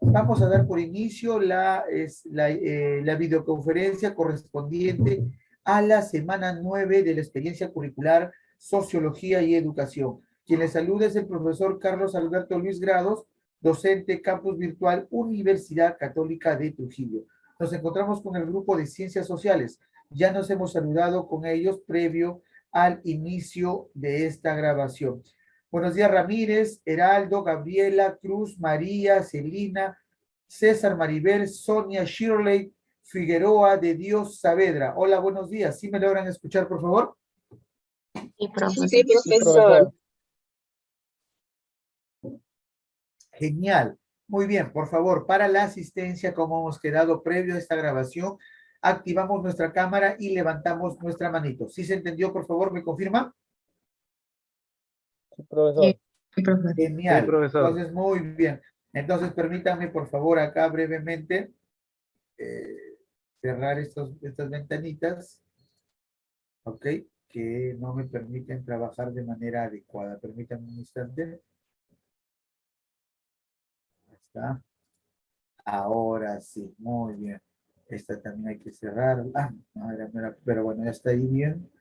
Vamos a dar por inicio la videoconferencia correspondiente a la semana 9 de la experiencia curricular Sociología y Educación. Quien les saluda es el profesor Carlos Alberto Luis Grados, docente Campus Virtual Universidad Católica de Trujillo. Nos encontramos con el grupo de Ciencias Sociales. Ya nos hemos saludado con ellos previo al inicio de esta grabación. Buenos días, Ramírez, Heraldo, Gabriela, Cruz, María, Celina, César, Maribel, Sonia, Shirley, Figueroa, de Dios, Saavedra. Hola, buenos días. ¿Sí me logran escuchar, por favor? Sí, profesor. Sí, profesor. Genial. Muy bien, por favor, para la asistencia, como hemos quedado previo a esta grabación, activamos nuestra cámara y levantamos nuestra manito. ¿Sí se entendió, por favor? ¿Me confirma? Sí, profesor. Sí, profesor. Genial. Sí, profesor. Entonces, muy bien. Entonces, permítanme, por favor, acá brevemente cerrar estas ventanitas, ¿ok? Que no me permiten trabajar de manera adecuada. Permítanme un instante. Ahí está. Ahora sí, muy bien. Esta también hay que cerrar. Ah, no era, pero bueno, ya está ahí bien.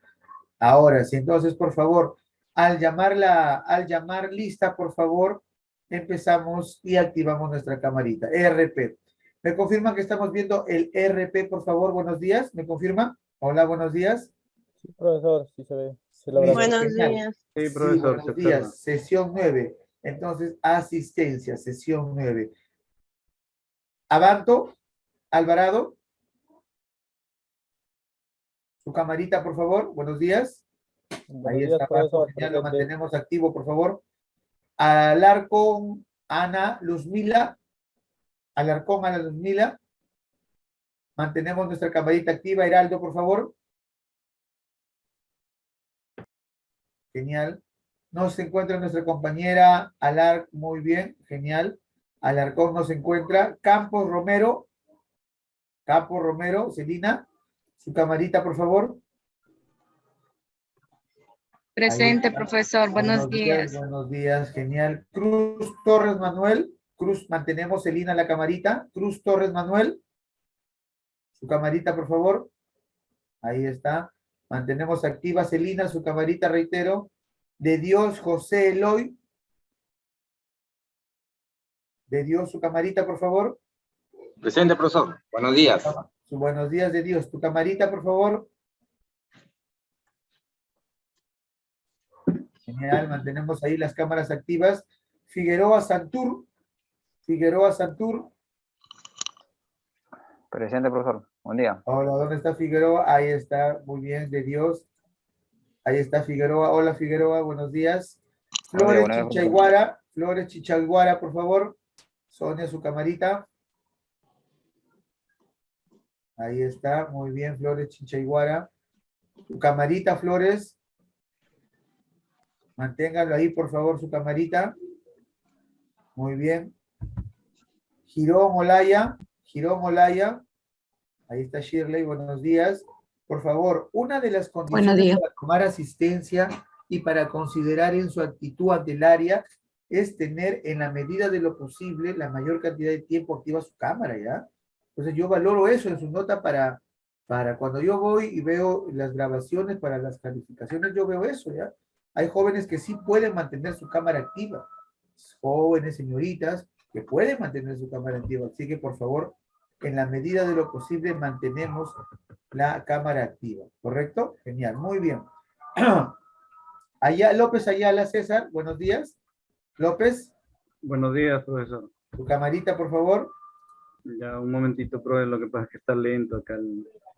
Ahora sí, entonces, por favor, al llamar lista, por favor, empezamos y activamos nuestra camarita. RP. ¿Me confirman que estamos viendo el RP, por favor? Buenos días. ¿Me confirman? Hola, buenos días. Sí, profesor, sí se ve. Se logra ver. Buenos Genial. días. Sí, Sí, profesor, buenos se días. observa. Sesión 9. Entonces, asistencia, sesión 9. Abanto, Alvarado. Su camarita, por favor. Buenos días. Buenos Ahí días, está, Abanto. profesor. Genial, lo Presente. mantenemos activo, por favor. Alarcón, Ana, Luzmila. Alarcón, Ana, Luzmila. Mantenemos nuestra camarita activa. Heraldo, por favor. Genial. No se encuentra nuestra compañera Alarc, muy bien, genial. Alarcón no se encuentra. Campos Romero, Celina, su camarita, por favor. Presente, profesor. Buenos días. Buenos días, genial. Cruz Torres Manuel, Cruz, mantenemos Celina la camarita. Cruz Torres Manuel, su camarita, por favor. Ahí está. Mantenemos activa Celina, su camarita, reitero. De Dios, José Eloy. De Dios, su camarita, por favor. Presente, profesor. Buenos días. Su buenos días, de Dios. Tu camarita, por favor. Genial, mantenemos ahí las cámaras activas. Figueroa Santur. Figueroa Santur. Presente, profesor. Buen día. Hola, ¿dónde está Figueroa? Ahí está, muy bien, de Dios. Ahí está Figueroa. Hola, Figueroa, buenos días. Flores Chichaguara, por favor. Sonia, su camarita. Ahí está, muy bien, Flores Chichaguara. Su camarita, Flores. Manténgalo ahí, por favor, su camarita. Muy bien. Girón Olaya. Ahí está Shirley, buenos días. Por favor, una de las condiciones para tomar asistencia y para considerar en su actitud ante el área es tener en la medida de lo posible la mayor cantidad de tiempo activa su cámara, ¿ya? Entonces yo valoro eso en su nota para cuando yo voy y veo las grabaciones para las calificaciones, yo veo eso, ¿ya? Hay jóvenes que sí pueden mantener su cámara activa, jóvenes, señoritas, que pueden mantener su cámara activa, así que por favor, en la medida de lo posible mantenemos la cámara activa, ¿correcto? Genial, muy bien. López Ayala, César, buenos días. López. Buenos días, profesor. Tu camarita, por favor. Ya, un momentito, profe, lo que pasa es que está lento acá.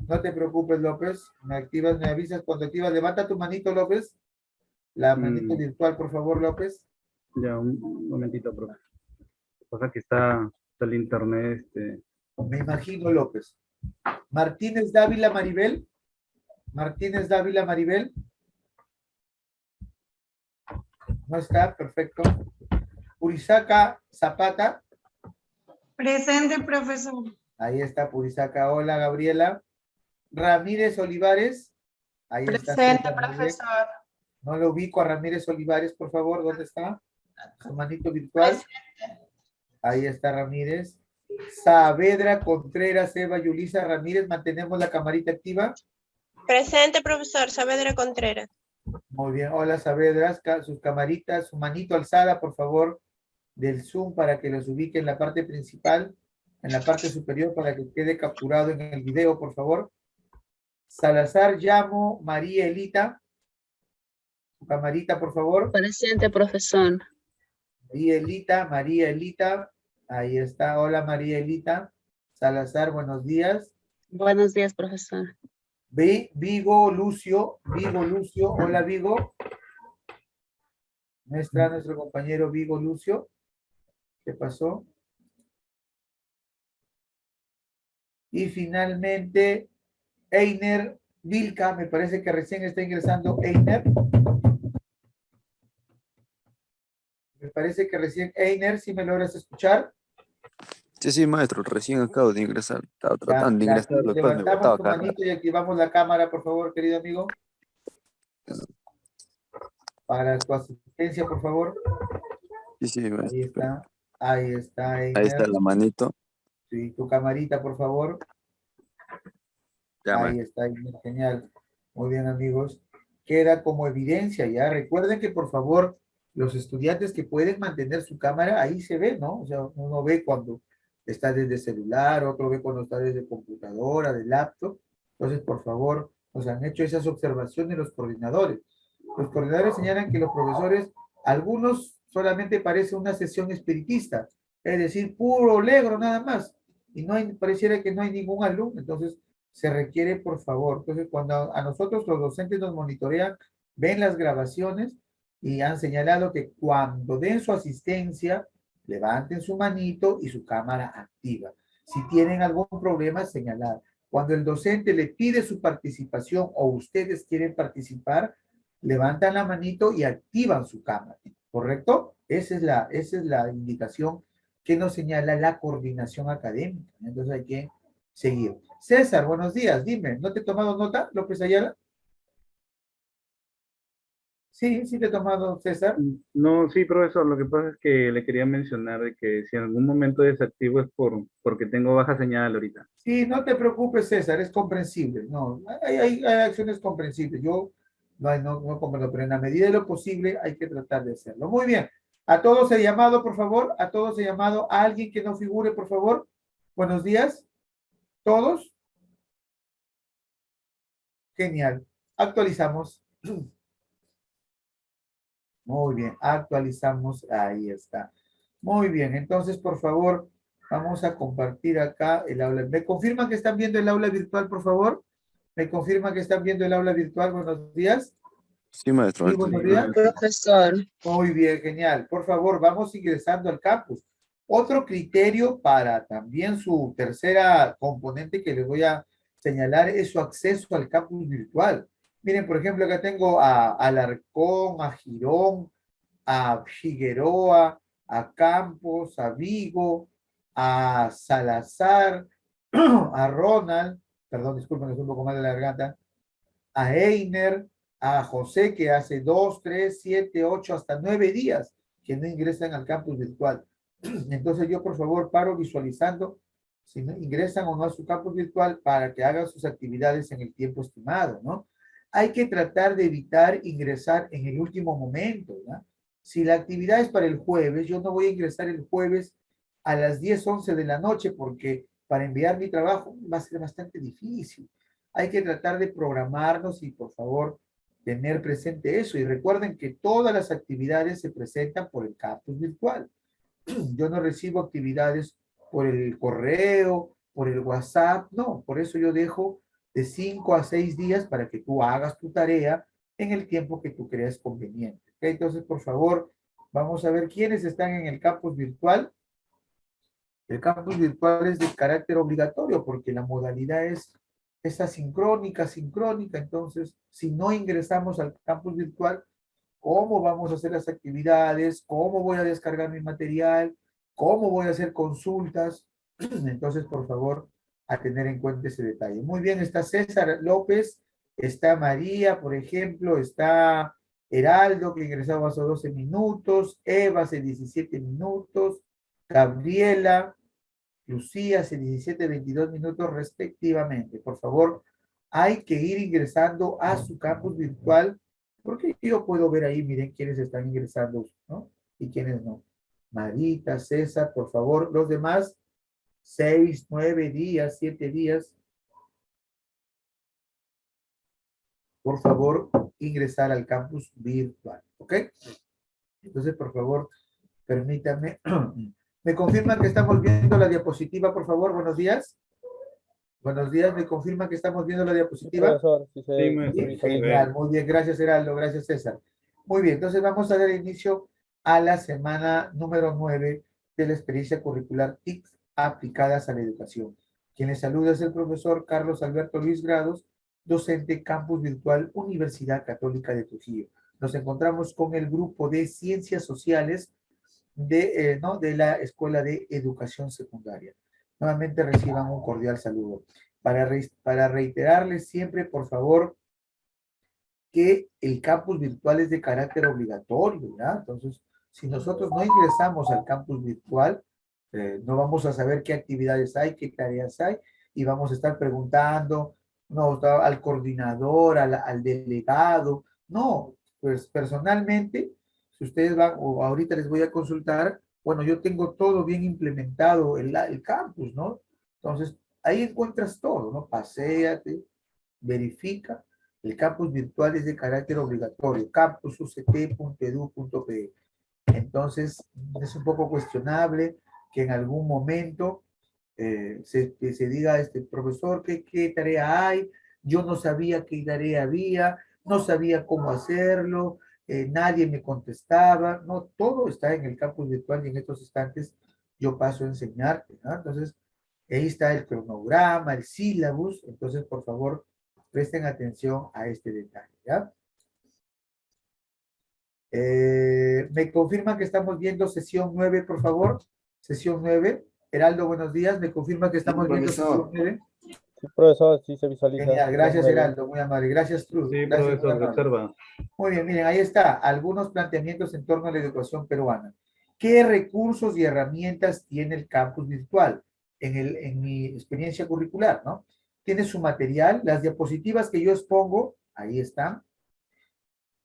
No te preocupes, López. Me avisas cuando activas. Levanta tu manito, López. La manito virtual, por favor, López. Ya, un momentito, profe. Lo que pasa es que está el internet, Me imagino, López. Martínez Dávila Maribel. No está, perfecto. Purisaca Zapata. Presente, profesor. Ahí está Purisaca. Hola, Gabriela. Ramírez Olivares. Ahí está. Presente, profesor. No lo ubico a Ramírez Olivares, por favor. ¿Dónde está? Su manito virtual. Presente. Ahí está Ramírez. Saavedra Contreras, Eva Yulisa Ramírez, mantenemos la camarita activa. Presente, profesor. Saavedra Contreras. Muy bien, hola Saavedra, sus camaritas, su manito alzada, por favor, del Zoom para que los ubique en la parte principal, en la parte superior para que quede capturado en el video, por favor. Salazar Llamo, María Elita. Su camarita, por favor. Presente, profesor. María Elita. Ahí está, hola María Elita. Salazar, buenos días. Buenos días, profesor. Vigo Lucio, hola Vigo. No está nuestro compañero Vigo Lucio. ¿Qué pasó? Y finalmente, Einer Vilca, me parece que recién está ingresando Einer. Me parece que recién Einer, si me logras escuchar. Sí, maestro, recién acabo de ingresar. Estaba tratando de Ya, ingresar, lo cual me levantamos botaba tu acá. manito y activamos la cámara, por favor, querido amigo. Para tu asistencia, por favor. Sí, maestro. Ahí está. Ahí está, Einer. Ahí está la manito. Sí, tu camarita, por favor. Ya, Ahí está, Einer, genial. Muy bien, amigos. Queda como evidencia ya. Recuerden que, por favor, los estudiantes que pueden mantener su cámara, ahí se ve, ¿no? O sea, uno ve cuando está desde celular, otro ve cuando está desde computadora, de laptop. Entonces, por favor, nos han hecho esas observaciones los coordinadores. Los coordinadores señalan que los profesores, algunos solamente parece una sesión espiritista, es decir, puro legro nada más, y no hay, pareciera que no hay ningún alumno, entonces se requiere, por favor, entonces cuando a nosotros los docentes nos monitorean, ven las grabaciones y han señalado que cuando den su asistencia, levanten su manito y su cámara activa. Si tienen algún problema, señalar. Cuando el docente le pide su participación o ustedes quieren participar, levantan la manito y activan su cámara, ¿correcto? Esa es la indicación que nos señala la coordinación académica. Entonces hay que seguir. César, buenos días. Dime, ¿no te he tomado nota, López Ayala? Sí, sí te he tomado, César. No, sí, profesor, lo que pasa es que le quería mencionar de que si en algún momento desactivo es porque tengo baja señal ahorita. Sí, no te preocupes, César, es comprensible. No, hay acciones comprensibles. Yo no comprendo, pero en la medida de lo posible hay que tratar de hacerlo. Muy bien. A todos he llamado, por favor. A todos he llamado. A alguien que no figure, por favor. Buenos días. ¿Todos? Genial. Actualizamos. Muy bien, actualizamos. Ahí está. Muy bien, entonces, por favor, vamos a compartir acá el aula. ¿Me confirman que están viendo el aula virtual, por favor? ¿Me confirman que están viendo el aula virtual? Buenos días. Sí, maestro. Sí, buenos días. Profesor. Muy bien, genial. Por favor, vamos ingresando al campus. Otro criterio para también su tercera componente que les voy a señalar es su acceso al campus virtual. Miren, por ejemplo, acá tengo a Alarcón, a Girón, a Figueroa, a Campos, a Vigo, a Salazar, a Ronald, perdón, disculpen, es un poco más de la garganta, a Einer, a José, que hace 2, 3, 7, 8, hasta 9 días que no ingresan al campus virtual. Entonces yo, por favor, paro visualizando si no ingresan o no a su campus virtual para que hagan sus actividades en el tiempo estimado, ¿no? Hay que tratar de evitar ingresar en el último momento, ¿no? Si la actividad es para el jueves, yo no voy a ingresar el jueves a las 10, 11 de la noche porque para enviar mi trabajo va a ser bastante difícil. Hay que tratar de programarnos y, por favor, tener presente eso. Y recuerden que todas las actividades se presentan por el campus virtual. Yo no recibo actividades por el correo, por el WhatsApp, no. Por eso yo dejo de 5 a 6 días para que tú hagas tu tarea en el tiempo que tú creas conveniente. ¿Okay? Entonces, por favor, vamos a ver quiénes están en el campus virtual. El campus virtual es de carácter obligatorio porque la modalidad es asincrónica, sincrónica. Entonces, si no ingresamos al campus virtual, ¿cómo vamos a hacer las actividades? ¿Cómo voy a descargar mi material? ¿Cómo voy a hacer consultas? Entonces, por favor, a tener en cuenta ese detalle. Muy bien, está César López, está María, por ejemplo, está Heraldo, que ingresaba hace 12 minutos, Eva hace 17 minutos, Gabriela, Lucía, hace 17, 22 minutos respectivamente. Por favor, hay que ir ingresando a su campus virtual, porque yo puedo ver ahí, miren quiénes están ingresando, ¿no? Y quiénes no. Marita, César, por favor, los demás, 6, 9 días, 7 días. Por favor, ingresar al campus virtual, ¿ok? Entonces, por favor, permítanme. ¿Me confirman que estamos viendo la diapositiva, por favor? Buenos días. Buenos días, ¿me confirman que estamos viendo la diapositiva? Profesor, sí, Sí, maestro. Bien, genial, muy bien, gracias Heraldo, gracias César. Muy bien, entonces vamos a dar inicio a la semana número 9 de la experiencia curricular TIC aplicadas a la educación. Quien les saluda es el profesor Carlos Alberto Luis Grados, docente Campus Virtual Universidad Católica de Trujillo. Nos encontramos con el grupo de Ciencias Sociales de la Escuela de Educación Secundaria. Nuevamente reciban un cordial saludo. Para reiterarles siempre, por favor, que el campus virtual es de carácter obligatorio, ¿ya? Entonces, si nosotros no ingresamos al campus virtual, no vamos a saber qué actividades hay, qué tareas hay, y vamos a estar preguntando, no, al coordinador, al delegado. No, pues personalmente, si ustedes van, o ahorita les voy a consultar, bueno, yo tengo todo bien implementado el campus, ¿no? Entonces, ahí encuentras todo, ¿no? Paséate, verifica. El campus virtual es de carácter obligatorio, campusuct.edu.pe. Entonces, es un poco cuestionable que en algún momento se diga, profesor, ¿qué tarea hay? Yo no sabía qué tarea había, no sabía cómo hacerlo, nadie me contestaba. No, todo está en el campus virtual y en estos instantes yo paso a enseñarte, ¿no? Entonces, ahí está el cronograma, el sílabus. Entonces, por favor, presten atención a este detalle, ¿ya? ¿Me confirman que estamos viendo sesión 9, por favor? Sesión 9. Heraldo, buenos días. ¿Me confirma que estamos viendo sesión 9? Sí, profesor, sí se visualiza. Genial, gracias Heraldo, muy amable. Gracias, Cruz. Sí, Gracias, profesor, muy lo amable. observa. Muy bien, miren, ahí está. Algunos planteamientos en torno a la educación peruana. ¿Qué recursos y herramientas tiene el campus virtual? En mi experiencia curricular, ¿no? Tiene su material, las diapositivas que yo expongo, ahí están.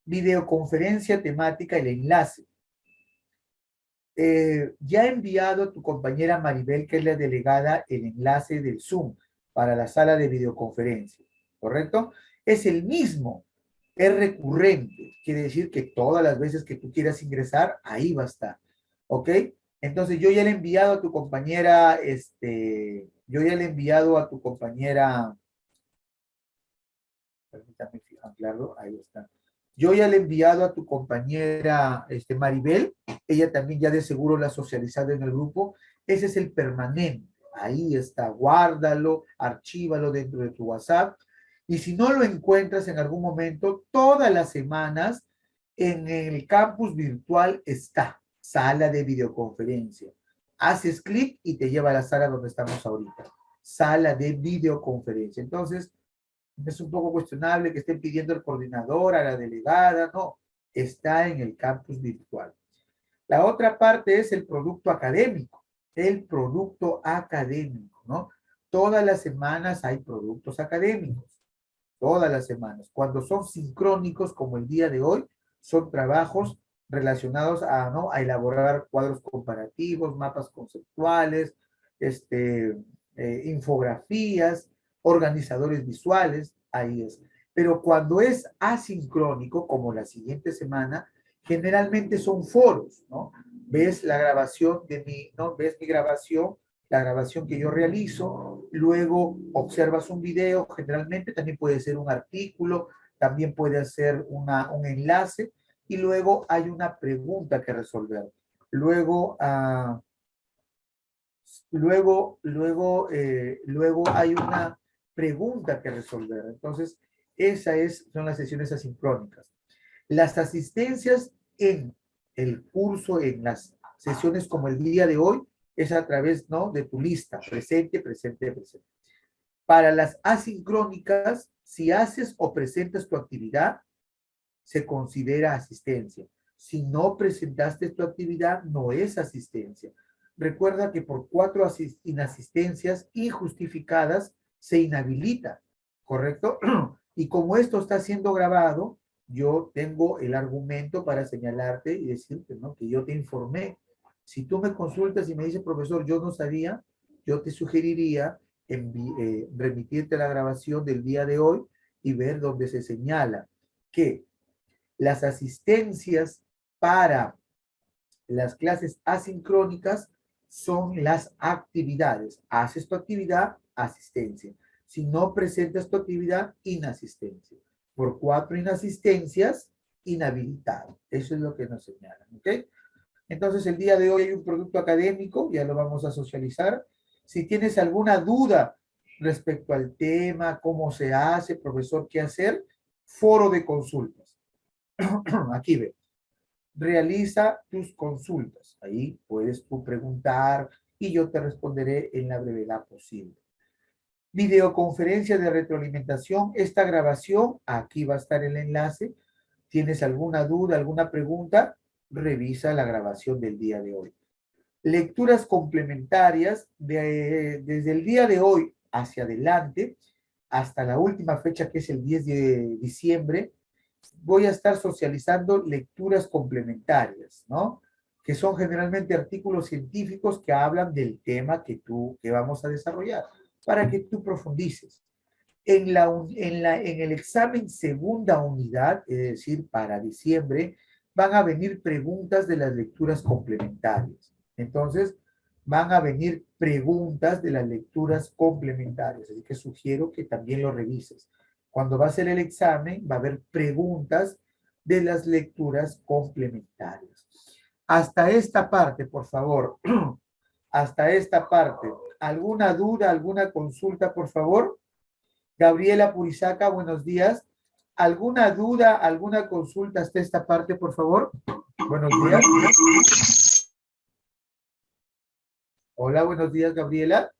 Videoconferencia temática, el enlace. Ya he enviado a tu compañera Maribel, que es la delegada, el enlace del Zoom para la sala de videoconferencia, ¿correcto? Es el mismo, es recurrente, quiere decir que todas las veces que tú quieras ingresar, ahí va a estar, ¿ok? Entonces yo ya le he enviado a tu compañera, permítame ampliarlo, ahí está. Yo ya le he enviado a tu compañera Maribel, ella también ya de seguro la ha socializado en el grupo. Ese es el permanente, ahí está, guárdalo, archívalo dentro de tu WhatsApp. Y si no lo encuentras en algún momento, todas las semanas en el campus virtual está, sala de videoconferencia. Haces clic y te lleva a la sala donde estamos ahorita, sala de videoconferencia. Entonces, es un poco cuestionable que estén pidiendo al coordinador, a la delegada, no, está en el campus virtual. La otra parte es el producto académico, ¿no? Todas las semanas hay productos académicos, todas las semanas. Cuando son sincrónicos, como el día de hoy, son trabajos relacionados a elaborar cuadros comparativos, mapas conceptuales, infografías, organizadores visuales, ahí es. Pero cuando es asincrónico, como la siguiente semana, generalmente son foros, ¿no? Ves la grabación ¿no? Ves mi grabación, la grabación que yo realizo, luego observas un video, generalmente también puede ser un artículo, también puede ser un enlace, y luego hay una pregunta que resolver. Luego, luego hay una pregunta que resolver. Entonces, son las sesiones asincrónicas. Las asistencias en el curso, en las sesiones como el día de hoy, es a través, ¿no?, de tu lista, presente, presente, presente. Para las asincrónicas, si haces o presentas tu actividad, se considera asistencia. Si no presentaste tu actividad, no es asistencia. recuerda que por 4 inasistencias injustificadas se inhabilita, ¿correcto? Y como esto está siendo grabado, yo tengo el argumento para señalarte y decirte, ¿no?, que yo te informé. Si tú me consultas y me dices, profesor, yo no sabía, yo te sugeriría remitirte a la grabación del día de hoy y ver donde se señala que las asistencias para las clases asincrónicas son las actividades. Haces tu actividad, asistencia. Si no presentas tu actividad, inasistencia. Por 4 inasistencias, inhabilitado. Eso es lo que nos señalan, ¿ok? Entonces, el día de hoy hay un producto académico, ya lo vamos a socializar. Si tienes alguna duda respecto al tema, cómo se hace, profesor, qué hacer, foro de consultas. Aquí ve. Realiza tus consultas. Ahí puedes tú preguntar y yo te responderé en la brevedad posible. Videoconferencia de retroalimentación. Esta grabación, aquí va a estar el enlace. ¿Tienes alguna duda, alguna pregunta? Revisa la grabación del día de hoy. Lecturas complementarias desde el día de hoy hacia adelante, hasta la última fecha que es el 10 de diciembre, voy a estar socializando lecturas complementarias, ¿no? Que son generalmente artículos científicos que hablan del tema que vamos a desarrollar, para que tú profundices. En el examen segunda unidad, es decir, para diciembre, van a venir preguntas de las lecturas complementarias. Entonces, van a venir preguntas de las lecturas complementarias, así que sugiero que también lo revises. Cuando va a ser el examen, va a haber preguntas de las lecturas complementarias. Hasta esta parte, por favor. Hasta esta parte. ¿Alguna duda, alguna consulta, por favor? Gabriela Purizaca, buenos días. ¿Alguna duda, alguna consulta hasta esta parte, por favor? Buenos días. Hola, buenos días, Gabriela.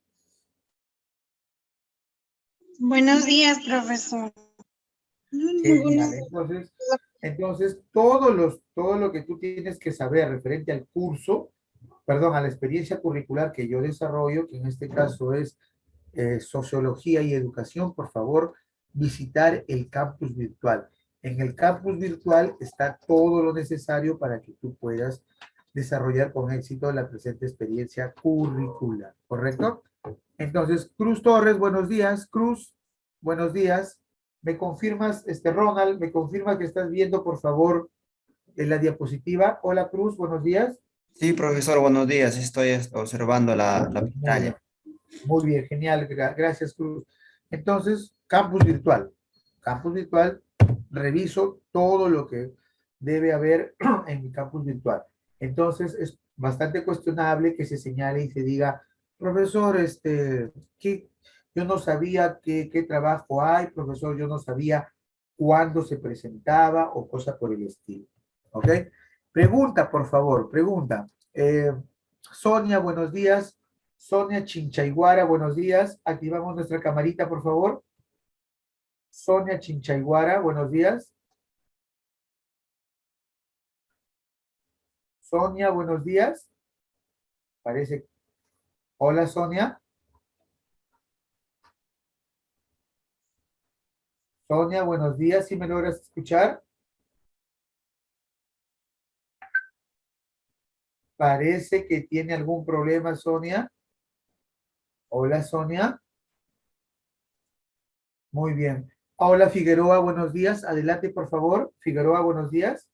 Buenos días, profesor. Genial. Entonces, todo lo que tú tienes que saber referente al curso, perdón, a la experiencia curricular que yo desarrollo, que en este caso es Sociología y Educación, por favor, visitar el campus virtual. En el campus virtual está todo lo necesario para que tú puedas desarrollar con éxito la presente experiencia curricular, ¿correcto? Entonces, Cruz Torres, buenos días. Cruz, buenos días. ¿Me confirmas, Ronald, me confirma que estás viendo, por favor, en la diapositiva? Hola, Cruz, buenos días. Sí, profesor, buenos días. Estoy observando la pantalla. Muy bien, genial. Gracias, Cruz. Entonces, campus virtual. Campus virtual, reviso todo lo que debe haber en mi campus virtual. Entonces, es bastante cuestionable que se señale y se diga, profesor, yo no sabía qué trabajo hay, profesor, yo no sabía cuándo se presentaba o cosa por el estilo. ¿Ok? Pregunta, por favor, pregunta. Sonia, buenos días. Sonia Chinchaiguara, buenos días. Activamos nuestra camarita, por favor. Sonia Chinchaiguara, buenos días. Sonia, buenos días. Parece. Hola, Sonia. Sonia, buenos días. ¿Sí me logras escuchar? Parece que tiene algún problema, Sonia. Hola, Sonia. Muy bien. Hola, Figueroa, buenos días. Adelante, por favor. Figueroa, buenos días.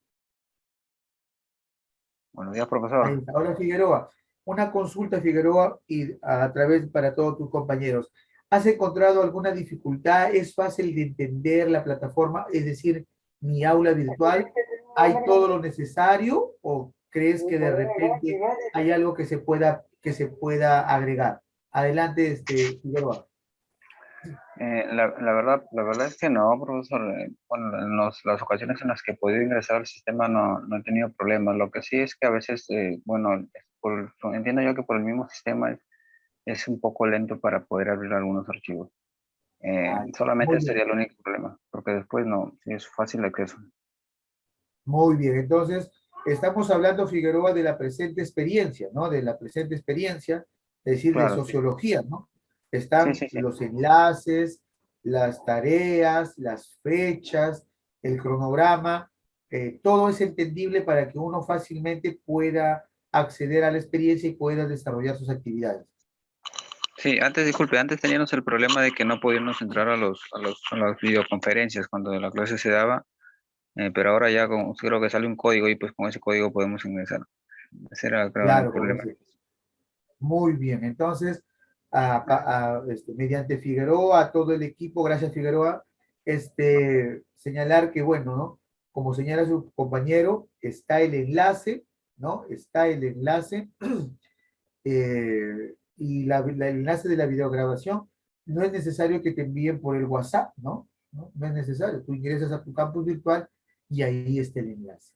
Buenos días, profesor. Ahí está. Hola, Figueroa. Una consulta, Figueroa, y a través para todos tus compañeros. ¿Has encontrado alguna dificultad? ¿Es fácil de entender la plataforma? Es decir, mi aula virtual. ¿Hay todo lo necesario o crees que de repente hay algo que se pueda agregar? Adelante, Figueroa. La verdad es que no, profesor. Bueno, en las ocasiones en las que he podido ingresar al sistema no he tenido problemas. Lo que sí es que a veces, bueno, entiendo yo que por el mismo sistema es un poco lento para poder abrir algunos archivos. Solamente sería el único problema, porque después no, sí es fácil de acceso. Muy bien, entonces estamos hablando, Figueroa, de la presente experiencia, ¿no? De la presente experiencia, es decir, Claro, de sí. sociología, ¿no? Están Sí. los enlaces, las tareas, las fechas, el cronograma, todo es entendible para que uno fácilmente pueda acceder a la experiencia y pueda desarrollar sus actividades. Sí, disculpe, antes teníamos el problema de que no podíamos entrar a las videoconferencias cuando la clase se daba, pero ahora ya creo que sale un código y pues con ese código podemos ingresar. Ese era, creo, el Claro, problema. muy bien. Entonces, mediante Figueroa, a todo el equipo, gracias Figueroa, señalar que, bueno, ¿no? Como señala su compañero, está el enlace, ¿no? Está el enlace y el enlace de la videograbación. No es necesario que te envíen por el WhatsApp, ¿no? No es necesario. Tú ingresas a tu campus virtual y ahí está el enlace.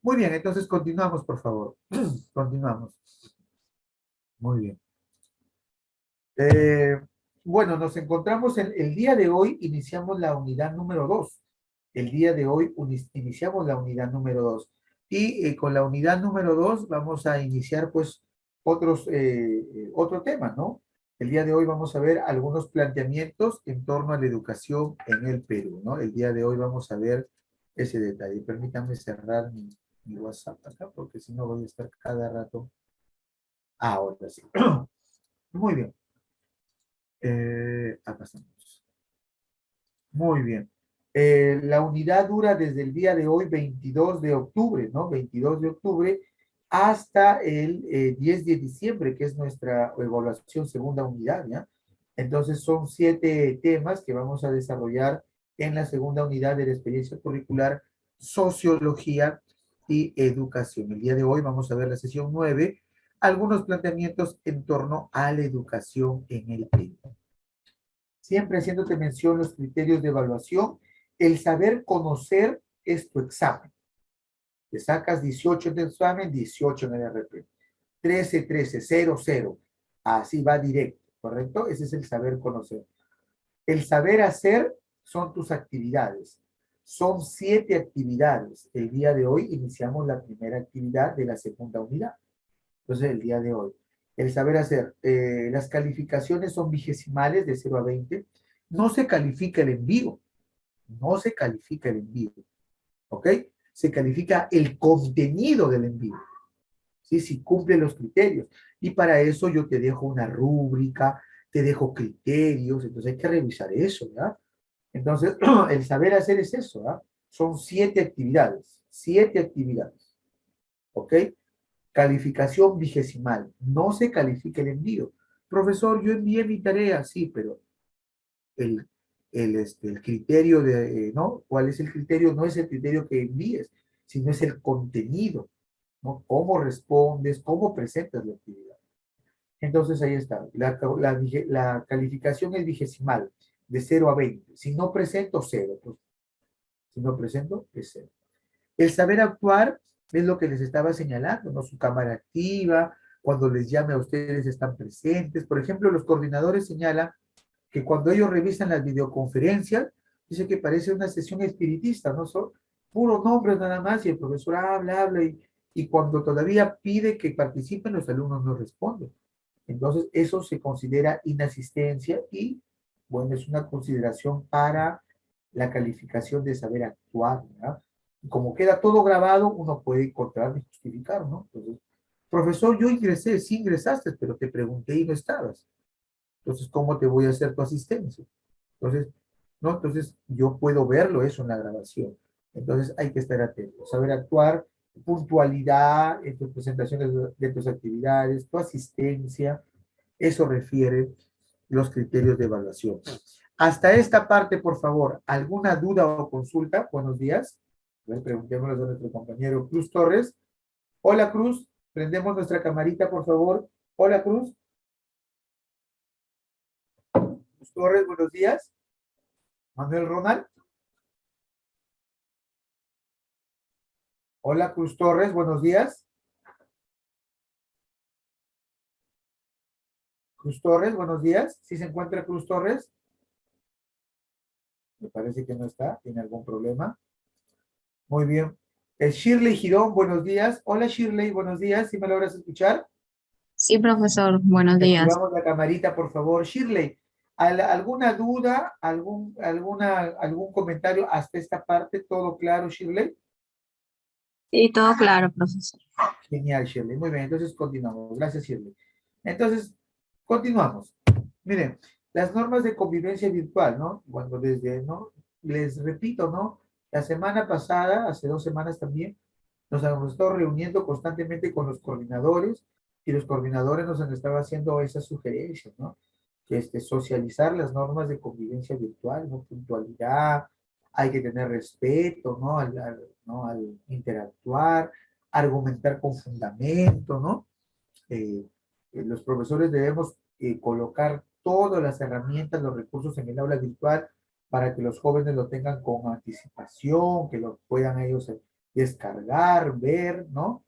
Muy bien, entonces continuamos, por favor. Continuamos. Muy bien. Bueno, nos encontramos el día de hoy, iniciamos la unidad número 2. El día de hoy iniciamos la unidad número 2. Y con la unidad número 2 vamos a iniciar pues otro tema, ¿no? El día de hoy vamos a ver algunos planteamientos en torno a la educación en el Perú, ¿no? El día de hoy vamos a ver ese detalle. Permítanme cerrar mi WhatsApp acá, porque si no voy a estar cada rato. Ahora sí. Muy bien. Acá estamos. Muy bien. La unidad dura desde el día de hoy, 22 de octubre, ¿no? 22 de octubre hasta el 10 de diciembre, que es nuestra evaluación segunda unidad, ¿ya? Entonces son 7 temas que vamos a desarrollar en la segunda unidad de la experiencia curricular, sociología y educación. El día de hoy vamos a ver la sesión 9, algunos planteamientos en torno a la educación en el Perú. Siempre haciéndote mención los criterios de evaluación, el saber conocer es tu examen. Te sacas 18 en el examen, 18 en el RP. 13, 13, 0, 0. Así va directo, ¿correcto? Ese es el saber conocer. El saber hacer son tus actividades. Son 7 actividades. El día de hoy iniciamos la primera actividad de la segunda unidad. Entonces, el día de hoy. El saber hacer. Las calificaciones son vigesimales de 0 a 20. No se califica el envío. No se califica el envío. ¿Ok? Se califica el contenido del envío. ¿Sí? Si cumple los criterios. Y para eso yo te dejo una rúbrica, te dejo criterios. Entonces hay que revisar eso, ¿ya? Entonces, el saber hacer es eso, ¿ya? Son 7 actividades. 7 actividades. ¿Ok? Calificación vigesimal. No se califica el envío. Profesor, yo envié mi tarea, sí, pero el criterio de, ¿no? ¿Cuál es el criterio? No es el criterio que envíes, sino es el contenido, ¿no? Cómo respondes, cómo presentas la actividad. Entonces ahí está. La calificación es vigesimal, de 0 a 20. Si no presento, 0. Pues, si no presento, es 0. El saber actuar es lo que les estaba señalando, ¿no? Su cámara activa, cuando les llame a ustedes están presentes. Por ejemplo, los coordinadores señalan que cuando ellos revisan las videoconferencias, dice que parece una sesión espiritista, ¿no? Son puros nombres nada más y el profesor habla, y cuando todavía pide que participen, los alumnos no responden. Entonces, eso se considera inasistencia y, bueno, es una consideración para la calificación de saber actuar, ¿verdad? Y como queda todo grabado, uno puede encontrar y justificar, ¿no? Entonces, profesor, yo ingresé, sí ingresaste, pero te pregunté y no estabas. Entonces, ¿cómo te voy a hacer tu asistencia? Entonces, ¿no? Entonces, yo puedo verlo eso en la grabación. Entonces, hay que estar atento. Saber actuar, puntualidad en tus presentaciones de tus actividades, tu asistencia, eso refiere los criterios de evaluación. Hasta esta parte, por favor, ¿alguna duda o consulta? Buenos días. A ver, preguntémosle a nuestro compañero Cruz Torres. Hola, Cruz. Prendemos nuestra camarita, por favor. Hola, Cruz. Cruz Torres, buenos días. Manuel Ronald. Hola, Cruz Torres, buenos días. Cruz Torres, buenos días. ¿Sí se encuentra Cruz Torres? Me parece que no está. ¿Tiene algún problema? Muy bien. Shirley Girón, buenos días. Hola Shirley, buenos días. ¿Sí me logras escuchar? Sí, profesor, buenos días. Activamos la camarita, por favor. Shirley, ¿alguna duda, algún comentario hasta esta parte? ¿Todo claro, Shirley? Sí, todo claro, profesor. Genial, Shirley. Muy bien, entonces continuamos. Gracias, Shirley. Entonces, continuamos. Miren, las normas de convivencia virtual, ¿no? Cuando ¿no? Les repito, ¿no? La semana pasada, hace 2 semanas también, nos hemos estado reuniendo constantemente con los coordinadores y los coordinadores nos han estado haciendo esas sugerencias, ¿no? Que socializar las normas de convivencia virtual, ¿no? Puntualidad, hay que tener respeto, ¿no? Al interactuar, argumentar con fundamento, ¿no? Los profesores debemos colocar todas las herramientas, los recursos en el aula virtual para que los jóvenes lo tengan con anticipación, que lo puedan ellos descargar, ver, ¿no?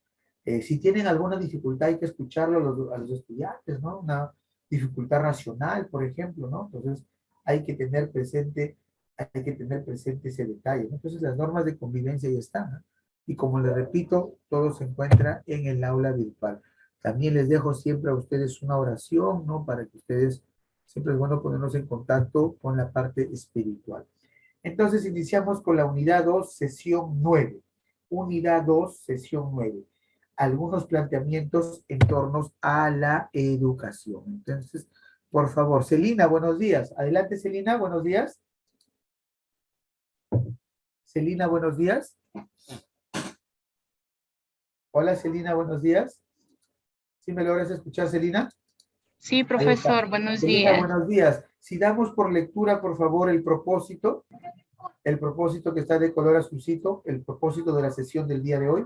Si tienen alguna dificultad hay que escucharlo a los estudiantes, ¿no? Una dificultad racional, por ejemplo, ¿no? Entonces hay que tener presente ese detalle, ¿no? Entonces las normas de convivencia ya están, ¿no? Y como les repito, todo se encuentra en el aula virtual. También les dejo siempre a ustedes una oración, ¿no? Para que ustedes, siempre es bueno ponernos en contacto con la parte espiritual. Entonces iniciamos con la unidad 2, sesión 9. Unidad 2, sesión 9. Algunos planteamientos en torno a la educación. Entonces, por favor, Celina, buenos días. Adelante, Celina, buenos días. Celina, buenos días. Hola, Celina, buenos días. ¿Sí me logras escuchar, Celina? Sí, profesor, buenos Celina, días. buenos días. Si damos por lectura, por favor, el propósito que está de color azulcito, el propósito de la sesión del día de hoy.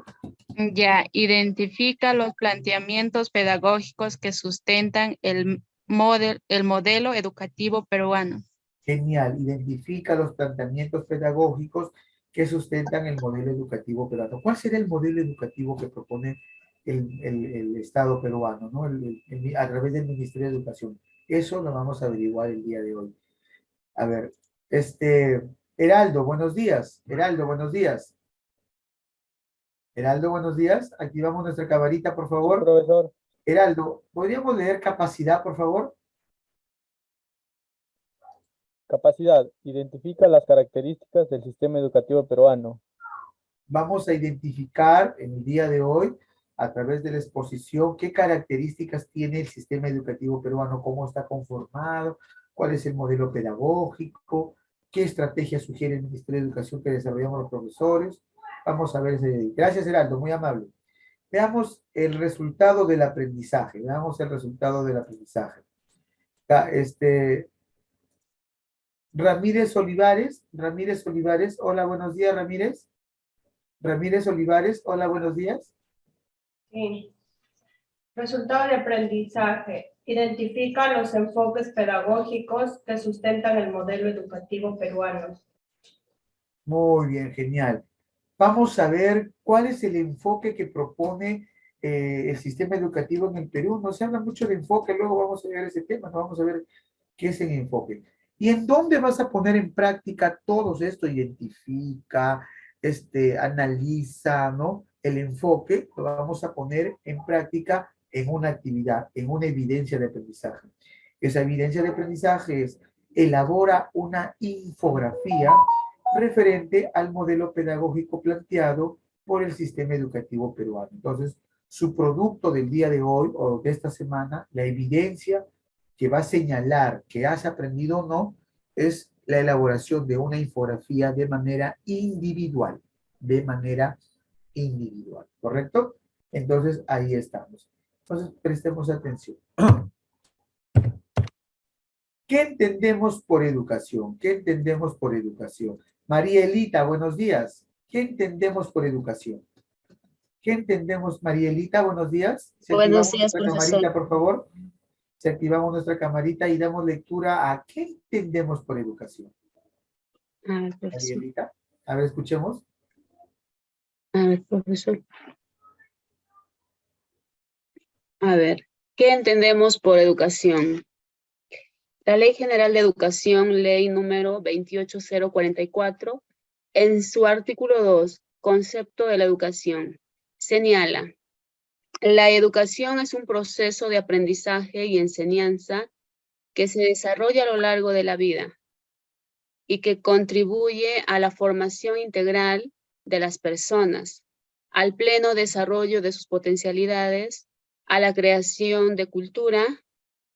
Ya, identifica los planteamientos pedagógicos que sustentan el modelo educativo peruano. Genial, identifica los planteamientos pedagógicos que sustentan el modelo educativo peruano. ¿Cuál será el modelo educativo que propone el Estado peruano, ¿no? A través del Ministerio de Educación? Eso lo vamos a averiguar el día de hoy. A ver, Heraldo, buenos días. Heraldo, buenos días. Heraldo, buenos días. Activamos nuestra camarita, por favor. Sí, profesor. Heraldo, ¿podríamos leer capacidad, por favor? Capacidad. Identifica las características del sistema educativo peruano. Vamos a identificar en el día de hoy, a través de la exposición, qué características tiene el sistema educativo peruano, cómo está conformado, cuál es el modelo pedagógico, qué estrategia sugiere el Ministerio de Educación que desarrollamos los profesores. Vamos a ver ese día. Gracias, Heraldo, muy amable. Veamos el resultado del aprendizaje. Veamos el resultado del aprendizaje. Ramírez Olivares, hola, buenos días, Ramírez. Ramírez Olivares, hola, buenos días. Sí. Resultado de aprendizaje. Identifica los enfoques pedagógicos que sustentan el modelo educativo peruano. Muy bien, genial. Vamos a ver cuál es el enfoque que propone el sistema educativo en el Perú. No se habla mucho de enfoque, luego vamos a ver ese tema, ¿no? Vamos a ver qué es el enfoque. ¿Y en dónde vas a poner en práctica todo esto? Identifica, analiza, ¿no? El enfoque lo vamos a poner en práctica en una actividad, en una evidencia de aprendizaje. Esa evidencia de aprendizaje es, elabora una infografía referente al modelo pedagógico planteado por el sistema educativo peruano. Entonces, su producto del día de hoy o de esta semana, la evidencia que va a señalar que has aprendido o no, es la elaboración de una infografía de manera individual, ¿correcto? Entonces, ahí estamos. Entonces, prestemos atención. ¿Qué entendemos por educación? ¿Qué entendemos por educación? María Elita, buenos días. ¿Qué entendemos por educación? ¿Qué entendemos, María Elita? Buenos días. Buenos días, nuestra profesor. camarita, por favor. Si activamos nuestra camarita y damos lectura a qué entendemos por educación. A ver, profesor. María Elita, a ver, escuchemos. A ver, profesor. A ver, ¿qué entendemos por educación? La Ley General de Educación, ley número 28044, en su artículo 2, concepto de la educación. Señala, la educación es un proceso de aprendizaje y enseñanza que se desarrolla a lo largo de la vida y que contribuye a la formación integral de las personas, al pleno desarrollo de sus potencialidades, a la creación de cultura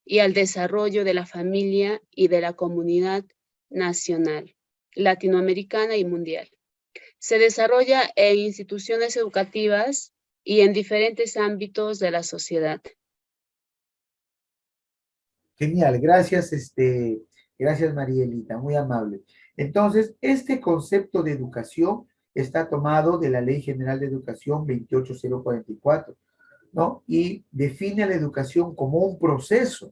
y al desarrollo de la familia y de la comunidad nacional, latinoamericana y mundial. Se desarrolla en instituciones educativas y en diferentes ámbitos de la sociedad. Genial, gracias, gracias Marielita, muy amable. Entonces, este concepto de educación está tomado de la Ley General de Educación 28044, ¿no? Y define la educación como un proceso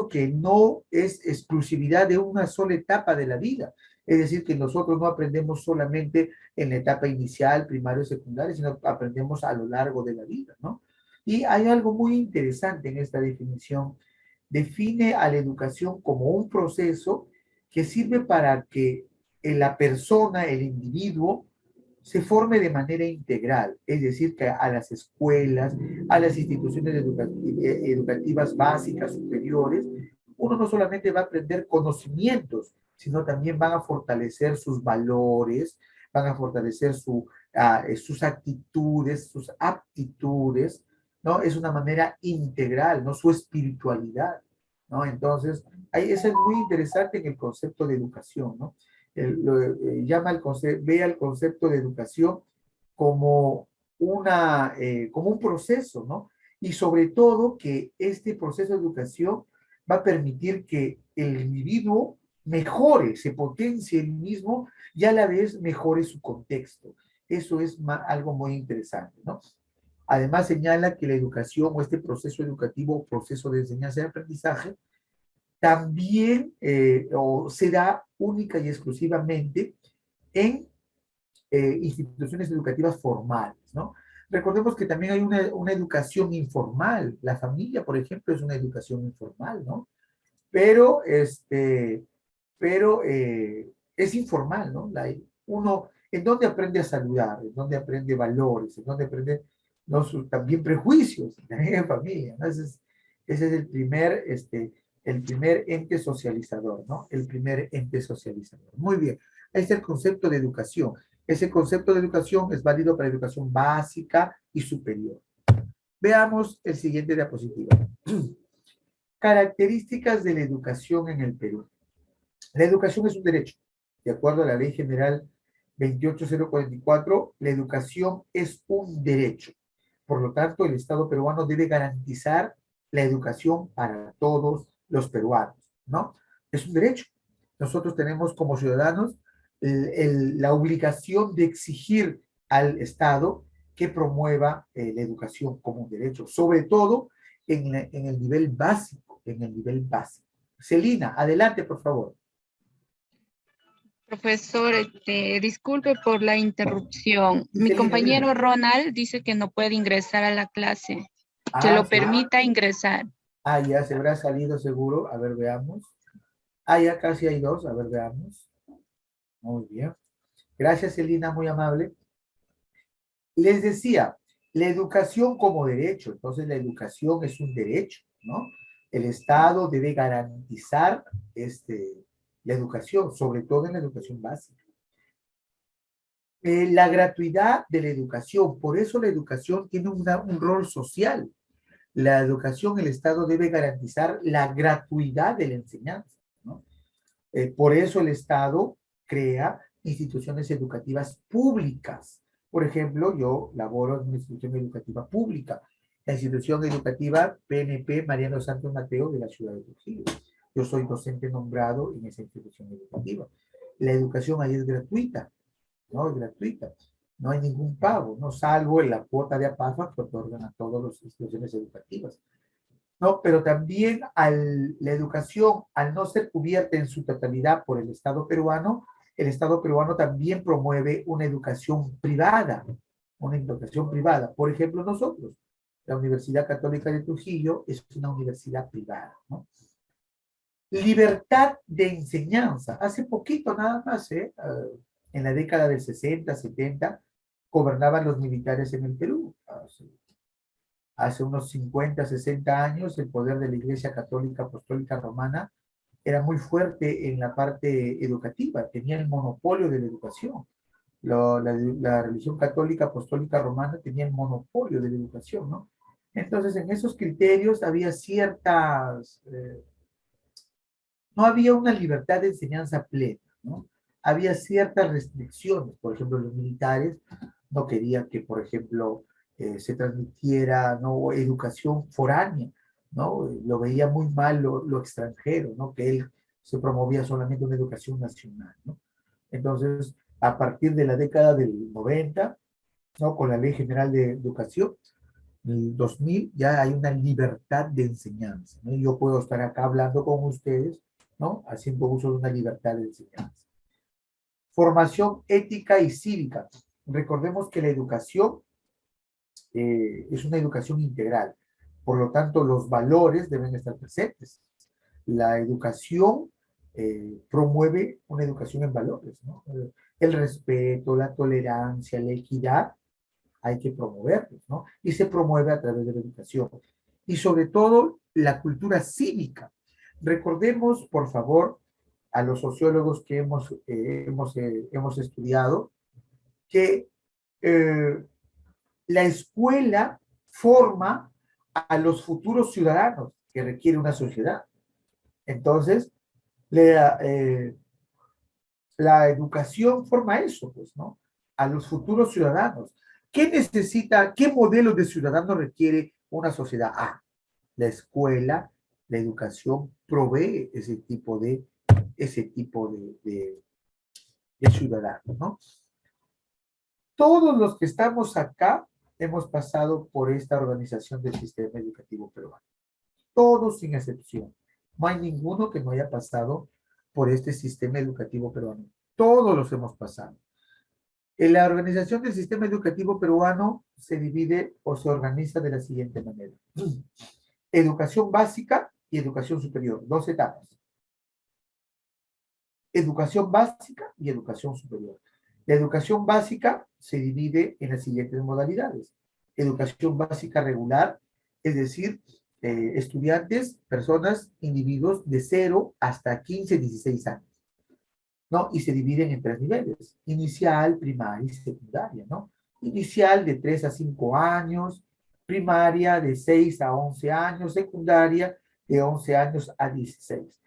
que no es exclusividad de una sola etapa de la vida. Es decir, que nosotros no aprendemos solamente en la etapa inicial, primaria o secundaria, sino aprendemos a lo largo de la vida, ¿no? Y hay algo muy interesante en esta definición. Define a la educación como un proceso que sirve para que la persona, el individuo, se forme de manera integral, es decir, que a las escuelas, a las instituciones educativas básicas, superiores, uno no solamente va a aprender conocimientos, sino también van a fortalecer sus valores, van a fortalecer sus actitudes, sus aptitudes, ¿no? Es una manera integral, ¿no? Su espiritualidad, ¿no? Entonces, eso es muy interesante en el concepto de educación, ¿no? Ve al concepto de educación como como un proceso, ¿no? Y sobre todo que este proceso de educación va a permitir que el individuo mejore, se potencie él mismo y a la vez mejore su contexto. Eso es algo muy interesante, ¿no? Además señala que la educación o este proceso educativo o proceso de enseñanza y aprendizaje también se da única y exclusivamente en instituciones educativas formales, ¿no? Recordemos que también hay una educación informal. La familia, por ejemplo, es una educación informal, ¿no? Pero, es informal, ¿no? Uno, ¿en dónde aprende a saludar? ¿En dónde aprende valores? ¿En dónde aprende también prejuicios? También en familia, ¿no? Ese es el primer ente socializador, ¿no? El primer ente socializador. Muy bien. Ahí está el concepto de educación. Ese concepto de educación es válido para educación básica y superior. Veamos el siguiente diapositiva. Características de la educación en el Perú. La educación es un derecho. De acuerdo a la Ley General 28044, la educación es un derecho. Por lo tanto, el Estado peruano debe garantizar la educación para todos los peruanos, ¿no? Es un derecho. Nosotros tenemos como ciudadanos la obligación de exigir al Estado que promueva la educación como un derecho, sobre todo en el nivel básico, Celina, adelante, por favor. Profesor, disculpe por la interrupción. Mi compañero Ronald dice que no puede ingresar a la clase, que lo permita ingresar. Ya se habrá salido seguro. A ver, veamos. Ya casi hay dos. A ver, veamos. Muy bien. Gracias, Celina, muy amable. Les decía, la educación como derecho. Entonces, la educación es un derecho, ¿no? El Estado debe garantizar la educación, sobre todo en la educación básica. La gratuidad de la educación, por eso la educación tiene un rol social. La educación, el Estado debe garantizar la gratuidad de la enseñanza, ¿no? Por eso el Estado crea instituciones educativas públicas. Por ejemplo, yo laboro en una institución educativa pública, la institución educativa PNP Mariano Santos Mateo de la ciudad de Trujillo. Yo soy docente nombrado en esa institución educativa. La educación ahí es gratuita, ¿no? Es gratuita. No hay ningún pago, no salvo en la cuota de APAFA que otorgan a todas las instituciones educativas. No, pero también la educación, al no ser cubierta en su totalidad por el Estado peruano también promueve una educación privada, Por ejemplo, nosotros, la Universidad Católica de Trujillo es una universidad privada, ¿no? Libertad de enseñanza. Hace poquito nada más, en la década del 60, 70, gobernaban los militares en el Perú. Hace unos 50, 60 años, el poder de la Iglesia Católica Apostólica Romana era muy fuerte en la parte educativa, tenía el monopolio de la educación. La religión católica apostólica romana tenía el monopolio de la educación, ¿no? Entonces, en esos criterios había ciertas, no había una libertad de enseñanza plena, ¿no? Había ciertas restricciones. Por ejemplo, los militares no querían que, por ejemplo, se transmitiera, ¿no?, educación foránea, ¿no? Lo veía muy mal lo extranjero, ¿no? Que él se promovía solamente una educación nacional, ¿no? Entonces, a partir de la década del 90, ¿no?, con la Ley General de Educación, en el 2000, ya hay una libertad de enseñanza, ¿no? Yo puedo estar acá hablando con ustedes, ¿no?, haciendo uso de una libertad de enseñanza. Formación ética y cívica. Recordemos que la educación es una educación integral. Por lo tanto, los valores deben estar presentes. La educación promueve una educación en valores, ¿no? El respeto, la tolerancia, la equidad, hay que promoverlos, ¿no? Y se promueve a través de la educación. Y sobre todo, la cultura cívica. Recordemos, por favor, a los sociólogos que hemos estudiado, que la escuela forma a los futuros ciudadanos que requiere una sociedad. Entonces, la educación forma eso, pues, ¿no? A los futuros ciudadanos. ¿Qué necesita, qué modelo de ciudadano requiere una sociedad? La escuela, la educación provee ese tipo de ciudadanos, ¿no? Todos los que estamos acá hemos pasado por esta organización del sistema educativo peruano. Todos sin excepción. No hay ninguno que no haya pasado por este sistema educativo peruano. Todos los hemos pasado. En la organización del sistema educativo peruano se divide o se organiza de la siguiente manera. Educación básica y educación superior, 2 etapas. Educación básica y educación superior. La educación básica se divide en las siguientes modalidades. Educación básica regular, es decir, estudiantes, personas, individuos de 0 hasta 15, 16 años, ¿no? Y se dividen en 3 niveles, inicial, primaria y secundaria, ¿no? Inicial de 3 a 5 años, primaria de 6 a 11 años, secundaria de 11 años a 16.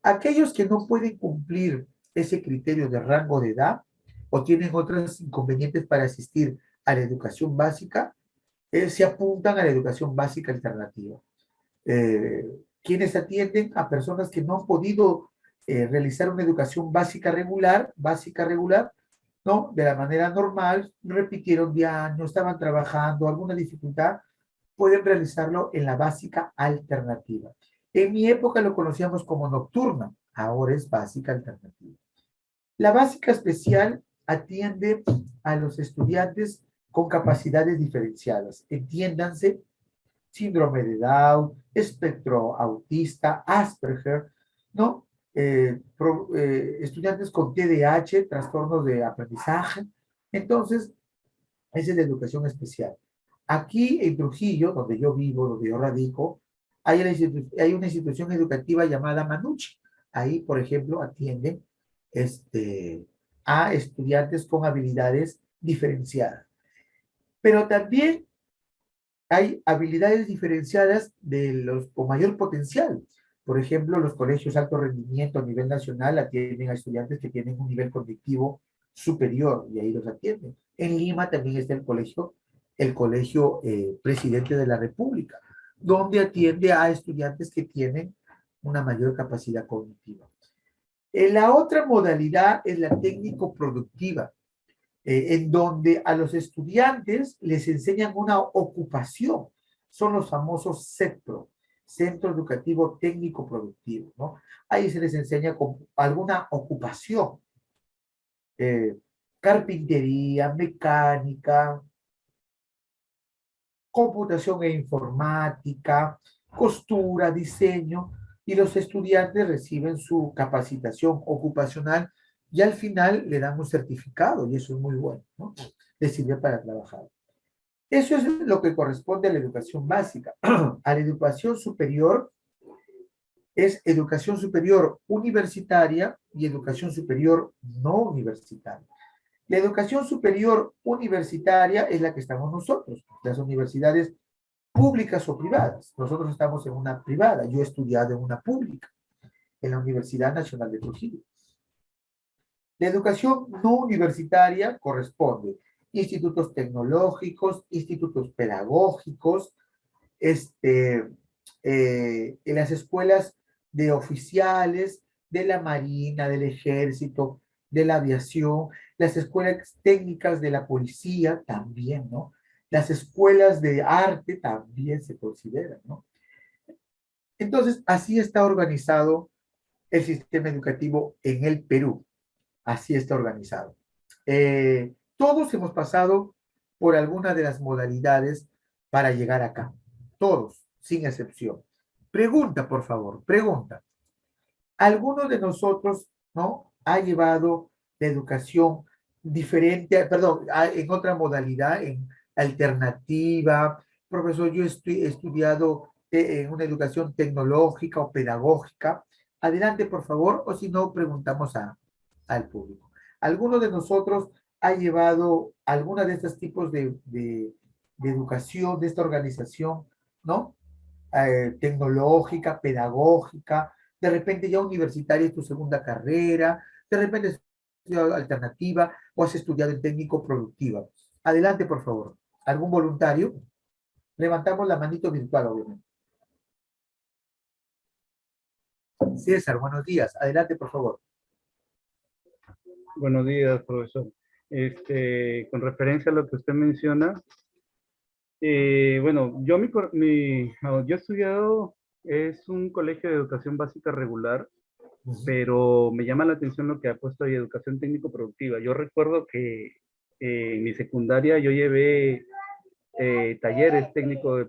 Aquellos que no pueden cumplir ese criterio de rango de edad o tienen otros inconvenientes para asistir a la educación básica, se apuntan a la educación básica alternativa. Quienes atienden a personas que no han podido realizar una educación básica regular, ¿no?, de la manera normal, repitieron de año, estaban trabajando, alguna dificultad, pueden realizarlo en la básica alternativa. En mi época lo conocíamos como nocturna, ahora es básica alternativa. La básica especial atiende a los estudiantes con capacidades diferenciadas, entiéndanse, síndrome de Down, espectro autista, Asperger, ¿no? Estudiantes con TDAH, trastornos de aprendizaje. Entonces, esa es la educación especial. Aquí en Trujillo, donde yo vivo, donde yo radico, hay una institución educativa llamada Manucci. Ahí, por ejemplo, atienden a estudiantes con habilidades diferenciadas. Pero también hay habilidades diferenciadas de los con mayor potencial. Por ejemplo, los colegios de alto rendimiento a nivel nacional atienden a estudiantes que tienen un nivel cognitivo superior y ahí los atienden. En Lima también está el colegio Presidente de la República, donde atiende a estudiantes que tienen una mayor capacidad cognitiva. La otra modalidad es la técnico-productiva, en donde a los estudiantes les enseñan una ocupación. Son los famosos CETPRO, Centro Educativo Técnico Productivo, ¿no? Ahí se les enseña con alguna ocupación. Carpintería, mecánica, computación e informática, costura, diseño, y los estudiantes reciben su capacitación ocupacional y al final le dan un certificado, y eso es muy bueno, ¿no? Le sirve para trabajar. Eso es lo que corresponde a la educación básica. A la educación superior es educación superior universitaria y educación superior no universitaria. La educación superior universitaria es la que estamos nosotros, las universidades públicas o privadas. Nosotros estamos en una privada, yo he estudiado en una pública, en la Universidad Nacional de Trujillo. La educación no universitaria corresponde a institutos tecnológicos, institutos pedagógicos, en las escuelas de oficiales, de la Marina, del Ejército, de la aviación, las escuelas técnicas de la policía también, ¿no? Las escuelas de arte también se consideran, ¿no? Entonces, así está organizado el sistema educativo en el Perú. Así está organizado. Todos hemos pasado por alguna de las modalidades para llegar acá. Todos, sin excepción. Pregunta, por favor, pregunta. ¿Alguno de nosotros, no, ha llevado la educación diferente, perdón, en otra modalidad, en alternativa? Profesor, yo he estudiado en una educación tecnológica o pedagógica. Adelante, por favor, o si no, preguntamos al público. ¿Alguno de nosotros ha llevado alguna de estos tipos de educación, de esta organización, ¿no? Tecnológica, pedagógica, de repente ya universitaria es tu segunda carrera, de repente has estudiado alternativa o has estudiado en técnico productiva. Adelante, por favor. ¿Algún voluntario? Levantamos la manito virtual, obviamente. César, buenos días. Adelante, por favor. Buenos días, profesor. Con referencia a lo que usted menciona, bueno, yo he estudiado, es un colegio de educación básica regular, pero me llama la atención lo que ha puesto ahí, educación técnico-productiva. Yo recuerdo que en mi secundaria yo llevé talleres técnico de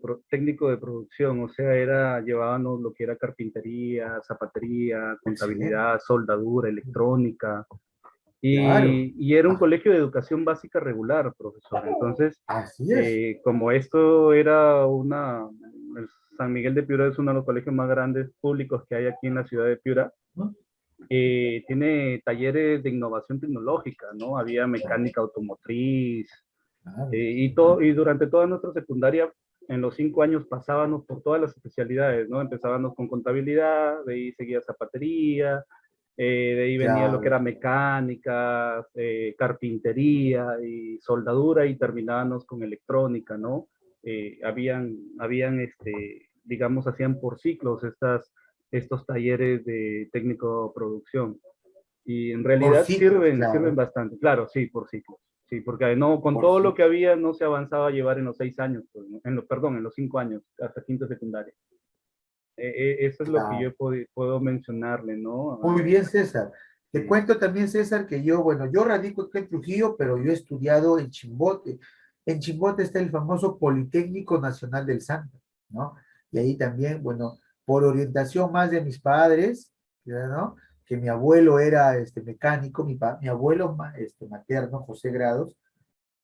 producción, o sea, llevábamos lo que era carpintería, zapatería, contabilidad, soldadura, electrónica. Y era un colegio de educación básica regular, profesor. Entonces, como esto era el San Miguel de Piura es uno de los colegios más grandes públicos que hay aquí en la ciudad de Piura, tiene talleres de innovación tecnológica, ¿no? Había mecánica automotriz, y durante toda nuestra secundaria, en los 5 años pasábamos por todas las especialidades, ¿no? Empezábamos con contabilidad, de ahí seguía zapatería, de ahí venía lo que era mecánica, carpintería y soldadura, y terminábamos con electrónica, ¿no? Digamos, hacían por ciclos estos talleres de técnico producción. Y en realidad sirven bastante. Claro, sí, por ciclos. Sí, porque no, con todo lo que había no se avanzaba a llevar en los 6 años, pues, en los 5 años, hasta quinto secundaria. Eso es lo que yo puedo mencionarle, ¿no? Muy bien, César. Te cuento también, César, que yo radico aquí en Trujillo, pero yo he estudiado en Chimbote. En Chimbote está el famoso Politécnico Nacional del Santo, ¿no? Y ahí también, bueno, por orientación más de mis padres, ¿no? Que mi abuelo era mecánico, mi abuelo materno, José Grados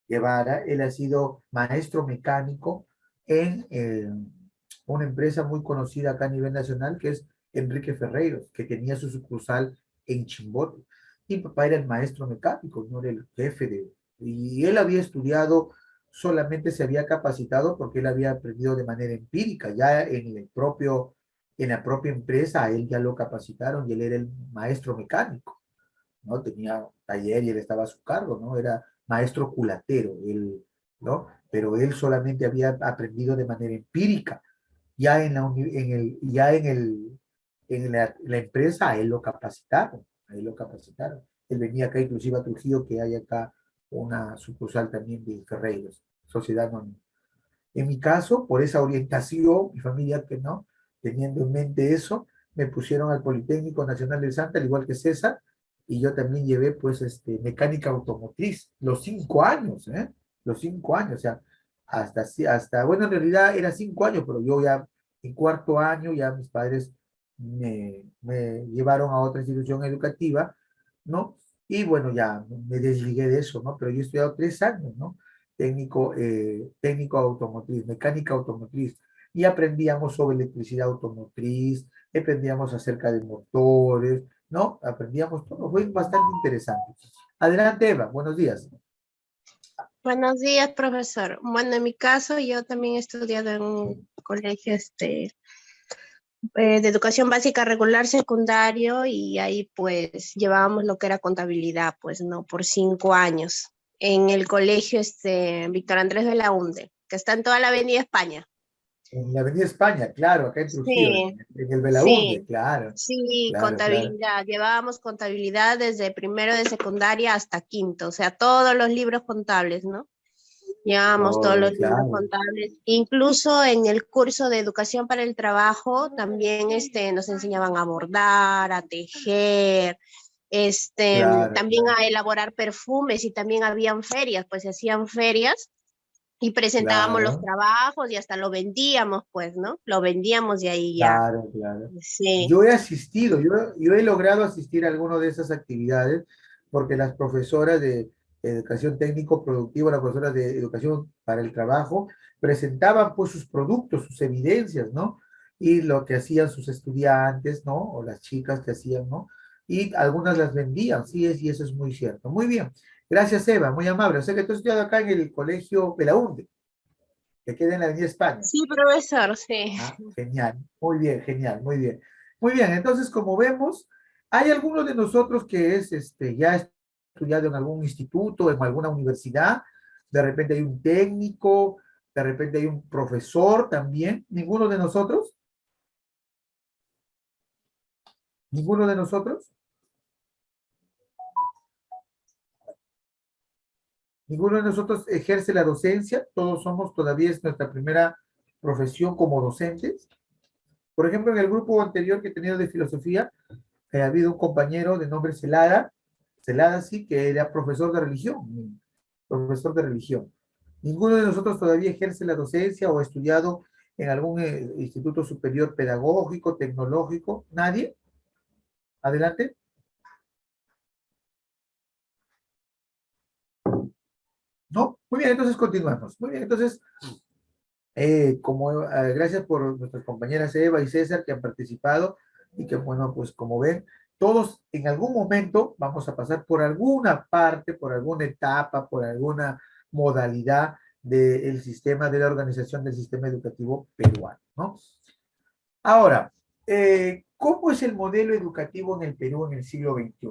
Guevara, él ha sido maestro mecánico en una empresa muy conocida acá a nivel nacional, que es Enrique Ferreiros, que tenía su sucursal en Chimbote. Y mi papá era el maestro mecánico, no era el jefe de... Y él había estudiado, solamente se había capacitado porque él había aprendido de manera empírica, ya en la propia empresa, a él ya lo capacitaron y él era el maestro mecánico, ¿no? Tenía taller y él estaba a su cargo, ¿no? Era maestro culatero, él, ¿no? Pero él solamente había aprendido de manera empírica. Ya en la empresa a él lo capacitaron, Él venía acá, inclusive a Trujillo, que hay acá una sucursal también de Ferreiros, Sociedad Anónima. En mi caso, por esa orientación, mi familia que no, teniendo en mente eso, me pusieron al Politécnico Nacional del Santa, al igual que César, y yo también llevé, pues, mecánica automotriz, los 5 años, Los 5 años, o sea, bueno, en realidad era 5 años, pero yo ya en 4.º año, ya mis padres me llevaron a otra institución educativa, ¿no? Y bueno, ya me desligué de eso, ¿no? Pero yo he estudiado 3 años, ¿no? Técnico automotriz, mecánica automotriz. Y aprendíamos sobre electricidad automotriz, aprendíamos acerca de motores, ¿no? Aprendíamos todo, fue bastante interesante. Adelante, Eva, buenos días. Buenos días, profesor. Bueno, en mi caso, yo también he estudiado en un colegio de educación básica regular secundario y ahí pues llevábamos lo que era contabilidad, pues no, por 5 años en el colegio Víctor Andrés de la Hunde, que está en toda la Avenida España. En la Avenida España, claro, acá en Trujillo, Sí, en el Belaúnde, sí, claro, sí, claro, claro. contabilidad. Llevábamos contabilidad desde primero de secundaria hasta quinto, o sea, todos los libros contables, ¿no? Llevábamos todos Oh, los libros claro, contables. Incluso en el curso de educación para el trabajo también nos enseñaban a bordar, a tejer, claro, también claro, a elaborar perfumes y también habían ferias, pues se hacían ferias y presentábamos los claro, trabajos y hasta lo vendíamos, pues, ¿no? Lo vendíamos y ahí ya. claro, claro. Sí. Yo he asistido, yo he logrado asistir a alguna de esas actividades porque las profesoras de educación técnico-productiva, las profesoras de educación para el trabajo, presentaban pues sus productos, sus evidencias, ¿no? Y lo que hacían sus estudiantes, ¿no? O las chicas que hacían, ¿no? Y algunas las vendían, sí, y eso es muy cierto. Muy bien. Gracias, Eva, muy amable. O sea que tú has estudiado acá en el Colegio Belaúnde, que queda en la Avenida España. Sí, profesor, sí. Ah, genial, muy bien, genial, muy bien. Muy bien, entonces como vemos, hay algunos de nosotros que ya ha estudiado en algún instituto, en alguna universidad, de repente hay un técnico, de repente hay un profesor también, ninguno de nosotros, ninguno de nosotros, ninguno de nosotros ejerce la docencia, todos somos, todavía es nuestra primera profesión como docentes. Por ejemplo, en el grupo anterior que he tenido de filosofía, ha habido un compañero de nombre Celada sí, que era profesor de religión. Ninguno de nosotros todavía ejerce la docencia o ha estudiado en algún instituto superior pedagógico, tecnológico. ¿Nadie? Adelante. ¿No? Muy bien, entonces continuamos. Muy bien, entonces, gracias por nuestras compañeras Eva y César que han participado y que, bueno, pues como ven, todos en algún momento vamos a pasar por alguna parte, por alguna etapa, por alguna modalidad del sistema, de la organización del sistema educativo peruano, ¿no? Ahora, ¿cómo es el modelo educativo en el Perú en el siglo XXI?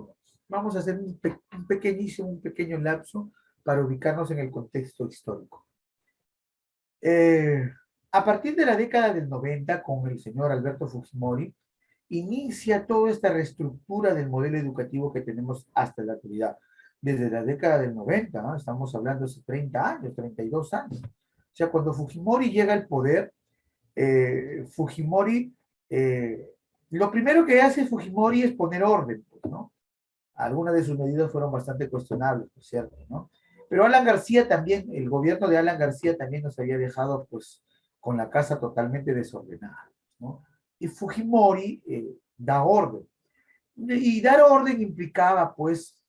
Vamos a hacer un pequeño lapso para ubicarnos en el contexto histórico. A partir de la década del 90, con el señor Alberto Fujimori, inicia toda esta reestructura del modelo educativo que tenemos hasta la actualidad. Desde la década del 90, ¿no? Estamos hablando de 30 años, 32 años. O sea, cuando Fujimori llega al poder, Fujimori, lo primero que hace Fujimori es poner orden, pues, ¿no? Algunas de sus medidas fueron bastante cuestionables, por cierto, ¿no? Pero Alan García también, el gobierno de Alan García también nos había dejado, pues, con la casa totalmente desordenada, ¿no? Y Fujimori da orden. Y dar orden implicaba, pues,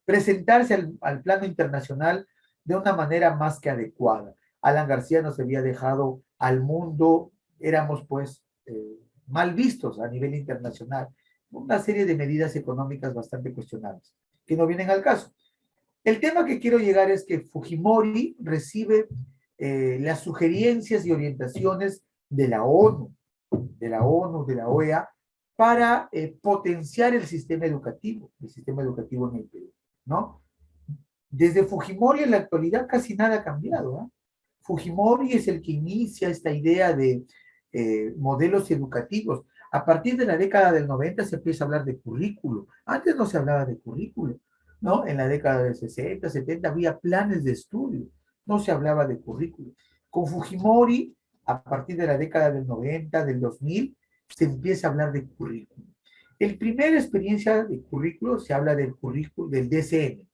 presentarse al plano internacional de una manera más que adecuada. Alan García nos había dejado al mundo, éramos, pues, mal vistos a nivel internacional. Una serie de medidas económicas bastante cuestionables, que no vienen al caso. El tema que quiero llegar es que Fujimori recibe las sugerencias y orientaciones de la ONU, de la OEA, para potenciar el sistema educativo en el Perú, ¿no? Desde Fujimori en la actualidad casi nada ha cambiado, ¿eh? Fujimori es el que inicia esta idea de modelos educativos. A partir de la década del 90 se empieza a hablar de currículo. Antes no se hablaba de currículo, ¿no? En la década del 60, 70 había planes de estudio, no se hablaba de currículo. Con Fujimori, a partir de la década del 90, del 2000, se empieza a hablar de currículo. En primera experiencia de currículo se habla del currículo, del DCN,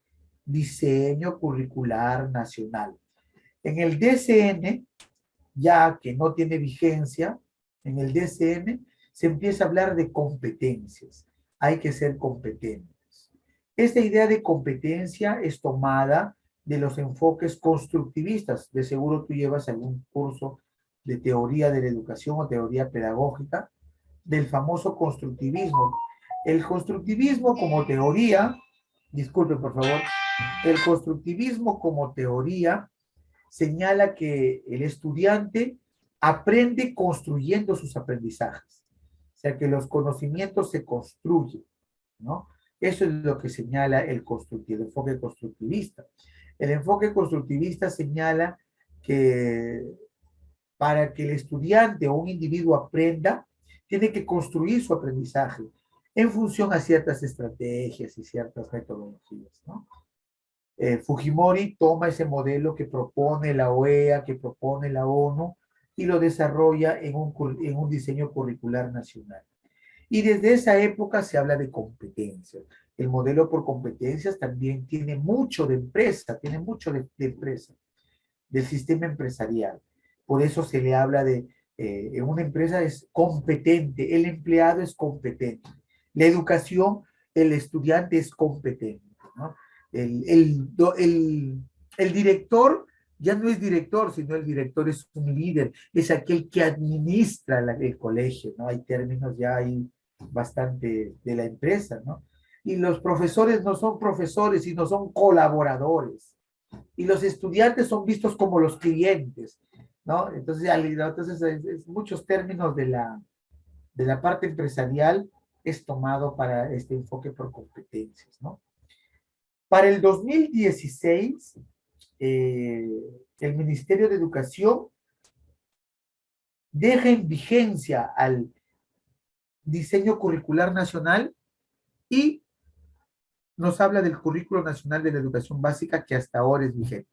Diseño Curricular Nacional. En el DCN, ya que no tiene vigencia, en el DCN se empieza a hablar de competencias. hay que ser competentes. Esta idea de competencia es tomada de los enfoques constructivistas. De seguro tú llevas algún curso de teoría de la educación o teoría pedagógica del famoso constructivismo. El constructivismo como teoría, disculpe por favor, el constructivismo como teoría señala que el estudiante aprende construyendo sus aprendizajes. O sea, que los conocimientos se construyen, ¿no? Eso es lo que señala el enfoque constructivista. El enfoque constructivista señala que para que el estudiante o un individuo aprenda, tiene que construir su aprendizaje en función a ciertas estrategias y ciertas metodologías, ¿no? Fujimori toma ese modelo que propone la OEA, que propone la ONU, y lo desarrolla en un diseño curricular nacional. Y desde esa época se habla de competencias. El modelo por competencias también tiene mucho de empresa, del sistema empresarial. Por eso se le habla de, una empresa es competente, el empleado es competente. La educación, el estudiante es competente, ¿no? El director ya no es director, sino el director es un líder, es aquel que administra el colegio, ¿no? Hay términos ya hay bastante de la empresa, ¿no? Y los profesores no son profesores, sino son colaboradores. Y los estudiantes son vistos como los clientes, ¿no? Entonces muchos términos de la parte empresarial es tomado para este enfoque por competencias, ¿no? Para el 2016, el Ministerio de Educación deja en vigencia al diseño curricular nacional y nos habla del Currículo Nacional de la Educación Básica que hasta ahora es vigente,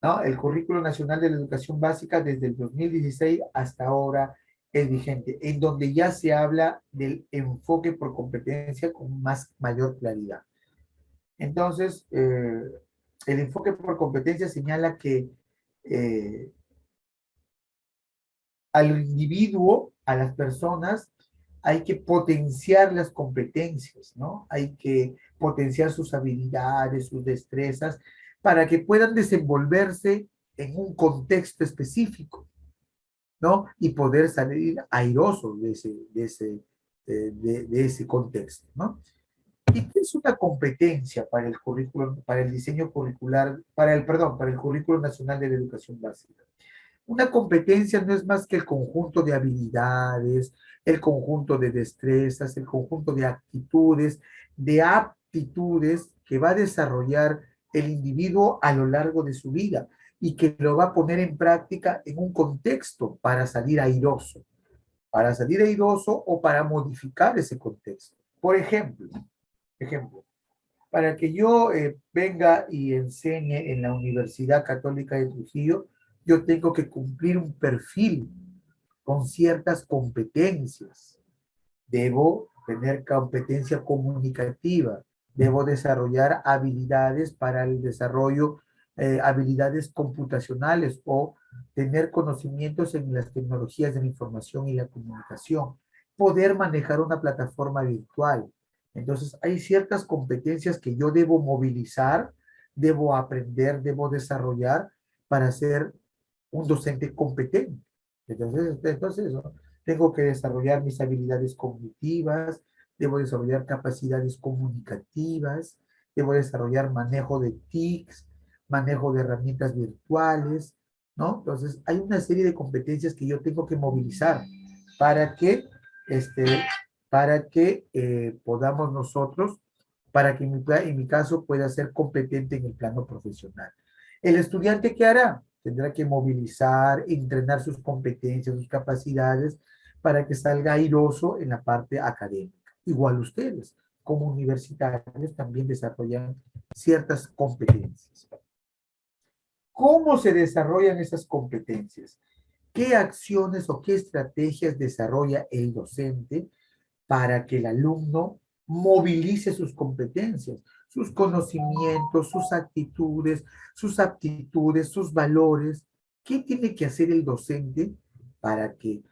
¿no? El Currículo Nacional de la Educación Básica desde el 2016 hasta ahora es vigente, en donde ya se habla del enfoque por competencia con mayor claridad. Entonces, el enfoque por competencia señala que al individuo, a las personas, hay que potenciar las competencias, ¿no? Hay que potenciar sus habilidades, sus destrezas, para que puedan desenvolverse en un contexto específico, ¿no? Y poder salir airosos de ese contexto, ¿no? ¿Y qué es una competencia para el currículo, para el diseño curricular, para el Currículo Nacional de la Educación Básica? Una competencia no es más que el conjunto de habilidades, el conjunto de destrezas, el conjunto de actitudes, de aptitudes que va a desarrollar el individuo a lo largo de su vida y que lo va a poner en práctica en un contexto para salir airoso o para modificar ese contexto. Por ejemplo, para que yo venga y enseñe en la Universidad Católica de Trujillo, yo tengo que cumplir un perfil con ciertas competencias. Debo tener competencia comunicativa, debo desarrollar habilidades para el desarrollo, habilidades computacionales o tener conocimientos en las tecnologías de la información y la comunicación, poder manejar una plataforma virtual. Entonces, hay ciertas competencias que yo debo movilizar, debo aprender, debo desarrollar para ser un docente competente. Entonces ¿no? Tengo que desarrollar mis habilidades cognitivas, debo desarrollar capacidades comunicativas, debo desarrollar manejo de TICs, manejo de herramientas virtuales, ¿no? Entonces, hay una serie de competencias que yo tengo que movilizar para que, podamos nosotros, para que en mi caso pueda ser competente en el plano profesional. ¿El estudiante qué hará? Tendrá que movilizar, entrenar sus competencias, sus capacidades, para que salga airoso en la parte académica. Igual ustedes, como universitarios, también desarrollan ciertas competencias. ¿Cómo se desarrollan esas competencias? ¿Qué acciones o qué estrategias desarrolla el docente para que el alumno movilice sus competencias, sus conocimientos, sus actitudes, sus aptitudes, sus valores? ¿Qué tiene que hacer el docente para que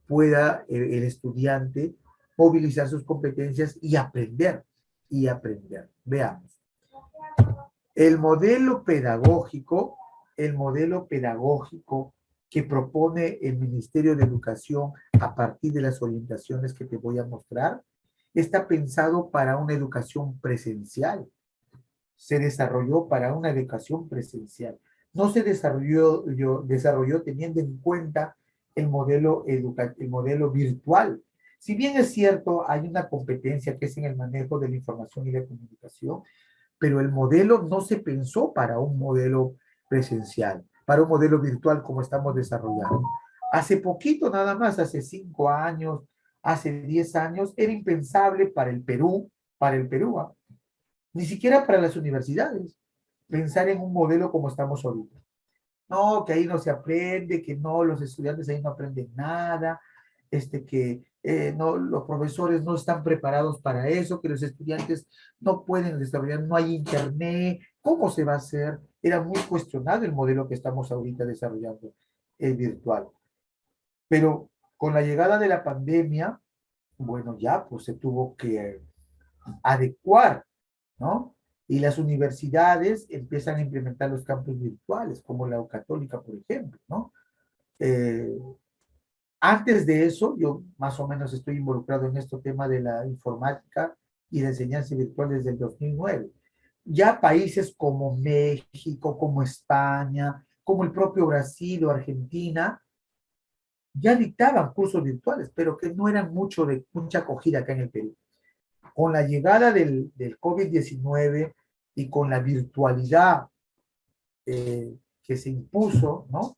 pueda el estudiante movilizar sus competencias y aprender, y aprender. Veamos. El modelo pedagógico que propone el Ministerio de Educación a partir de las orientaciones que te voy a mostrar, está pensado para una educación presencial. Se desarrolló para una educación presencial. No se desarrolló teniendo en cuenta el modelo virtual. Si bien es cierto, hay una competencia que es en el manejo de la información y la comunicación, pero el modelo no se pensó para un modelo presencial, para un modelo virtual como estamos desarrollando. Hace poquito nada más, hace 5 años, hace 10 años, era impensable para el Perú, ni siquiera para las universidades, pensar en un modelo como estamos ahorita. No, que ahí no se aprende, que no, los estudiantes ahí no aprenden nada, que no, los profesores no están preparados para eso, que los estudiantes no pueden desarrollar, no hay internet, ¿cómo se va a hacer? Era muy cuestionado el modelo que estamos ahorita desarrollando, el virtual. Pero con la llegada de la pandemia, bueno, ya pues se tuvo que adecuar, ¿no? Y las universidades empiezan a implementar los campus virtuales, como la Católica, por ejemplo, ¿no? Antes de eso, yo más o menos estoy involucrado en este tema de la informática y de enseñanza virtual desde el 2009. Ya países como México, como España, como el propio Brasil o Argentina, ya dictaban cursos virtuales, pero que no eran mucha acogida acá en el Perú. Con la llegada del COVID-19 y con la virtualidad que se impuso, ¿no?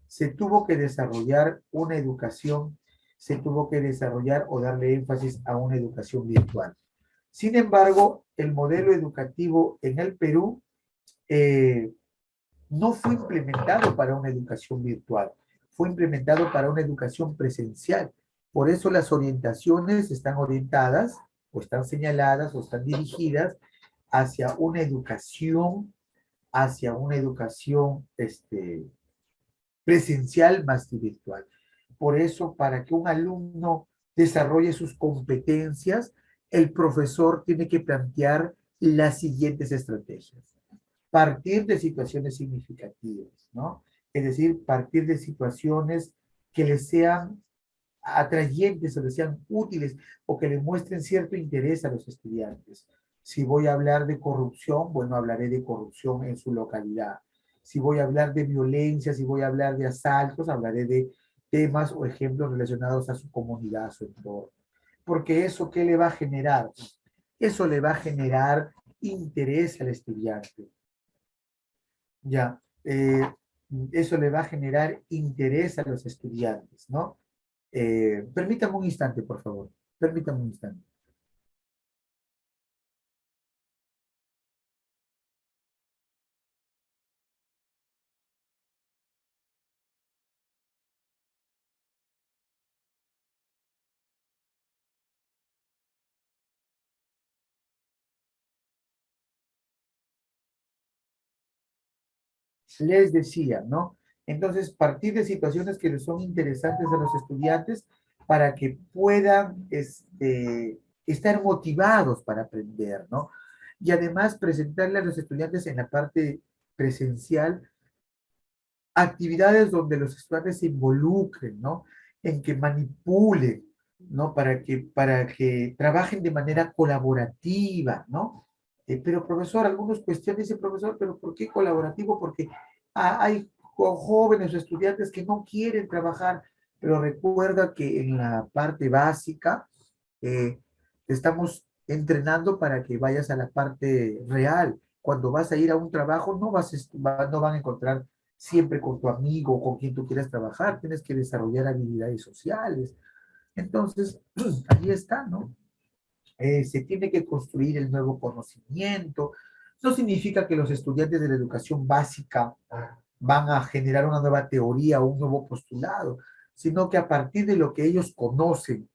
Se tuvo que desarrollar una educación, se tuvo que desarrollar o darle énfasis a una educación virtual. Sin embargo, el modelo educativo en el Perú no fue implementado para una educación virtual, fue implementado para una educación presencial. Por eso las orientaciones están orientadas, o están señaladas, o están dirigidas hacia una educación presencial más que virtual. Por eso, para que un alumno desarrolle sus competencias, el profesor tiene que plantear las siguientes estrategias. Partir de situaciones significativas, ¿no? Es decir, partir de situaciones que les sean atrayentes o les sean útiles o que le muestren cierto interés a los estudiantes. Si voy a hablar de corrupción, bueno, hablaré de corrupción en su localidad. Si voy a hablar de violencia, si voy a hablar de asaltos, hablaré de temas o ejemplos relacionados a su comunidad, a su entorno. Porque eso, ¿qué le va a generar? Eso le va a generar interés al estudiante. Ya, eso le va a generar interés a los estudiantes, ¿no? Permítame un instante, por favor. Permítame un instante. Les decía, ¿no? Entonces, partir de situaciones que les son interesantes a los estudiantes para que puedan estar motivados para aprender, ¿no? Y además presentarle a los estudiantes en la parte presencial actividades donde los estudiantes se involucren, ¿no? En que manipulen, ¿no? Para que trabajen de manera colaborativa, ¿no? Pero profesor, algunos cuestiones dice profesor, pero ¿por qué colaborativo? Porque hay jóvenes o estudiantes que no quieren trabajar, pero recuerda que en la parte básica estamos entrenando para que vayas a la parte real. Cuando vas a ir a un trabajo, no van a encontrar siempre con tu amigo o con quien tú quieras trabajar, tienes que desarrollar habilidades sociales. Entonces, ahí está, ¿no? Se tiene que construir el nuevo conocimiento. No significa que los estudiantes de la educación básica van a generar una nueva teoría o un nuevo postulado, sino que a partir de lo que ellos conocen,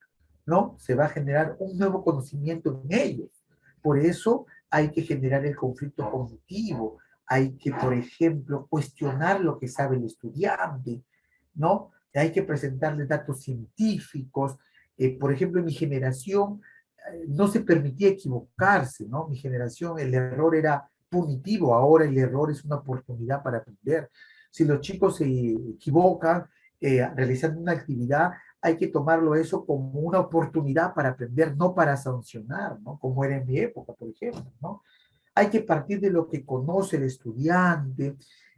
¿no? Se va a generar un nuevo conocimiento en ellos. Por eso hay que generar el conflicto cognitivo, hay que, por ejemplo, cuestionar lo que sabe el estudiante, ¿no? Hay que presentarle datos científicos Por ejemplo, en mi generación no se permitía equivocarse, ¿no? Mi generación, el error era punitivo, ahora el error es una oportunidad para aprender. Si los chicos se equivocan realizando una actividad, hay que tomarlo eso como una oportunidad para aprender, no para sancionar, ¿no? Como era en mi época, por ejemplo, ¿no? Hay que partir de lo que conoce el estudiante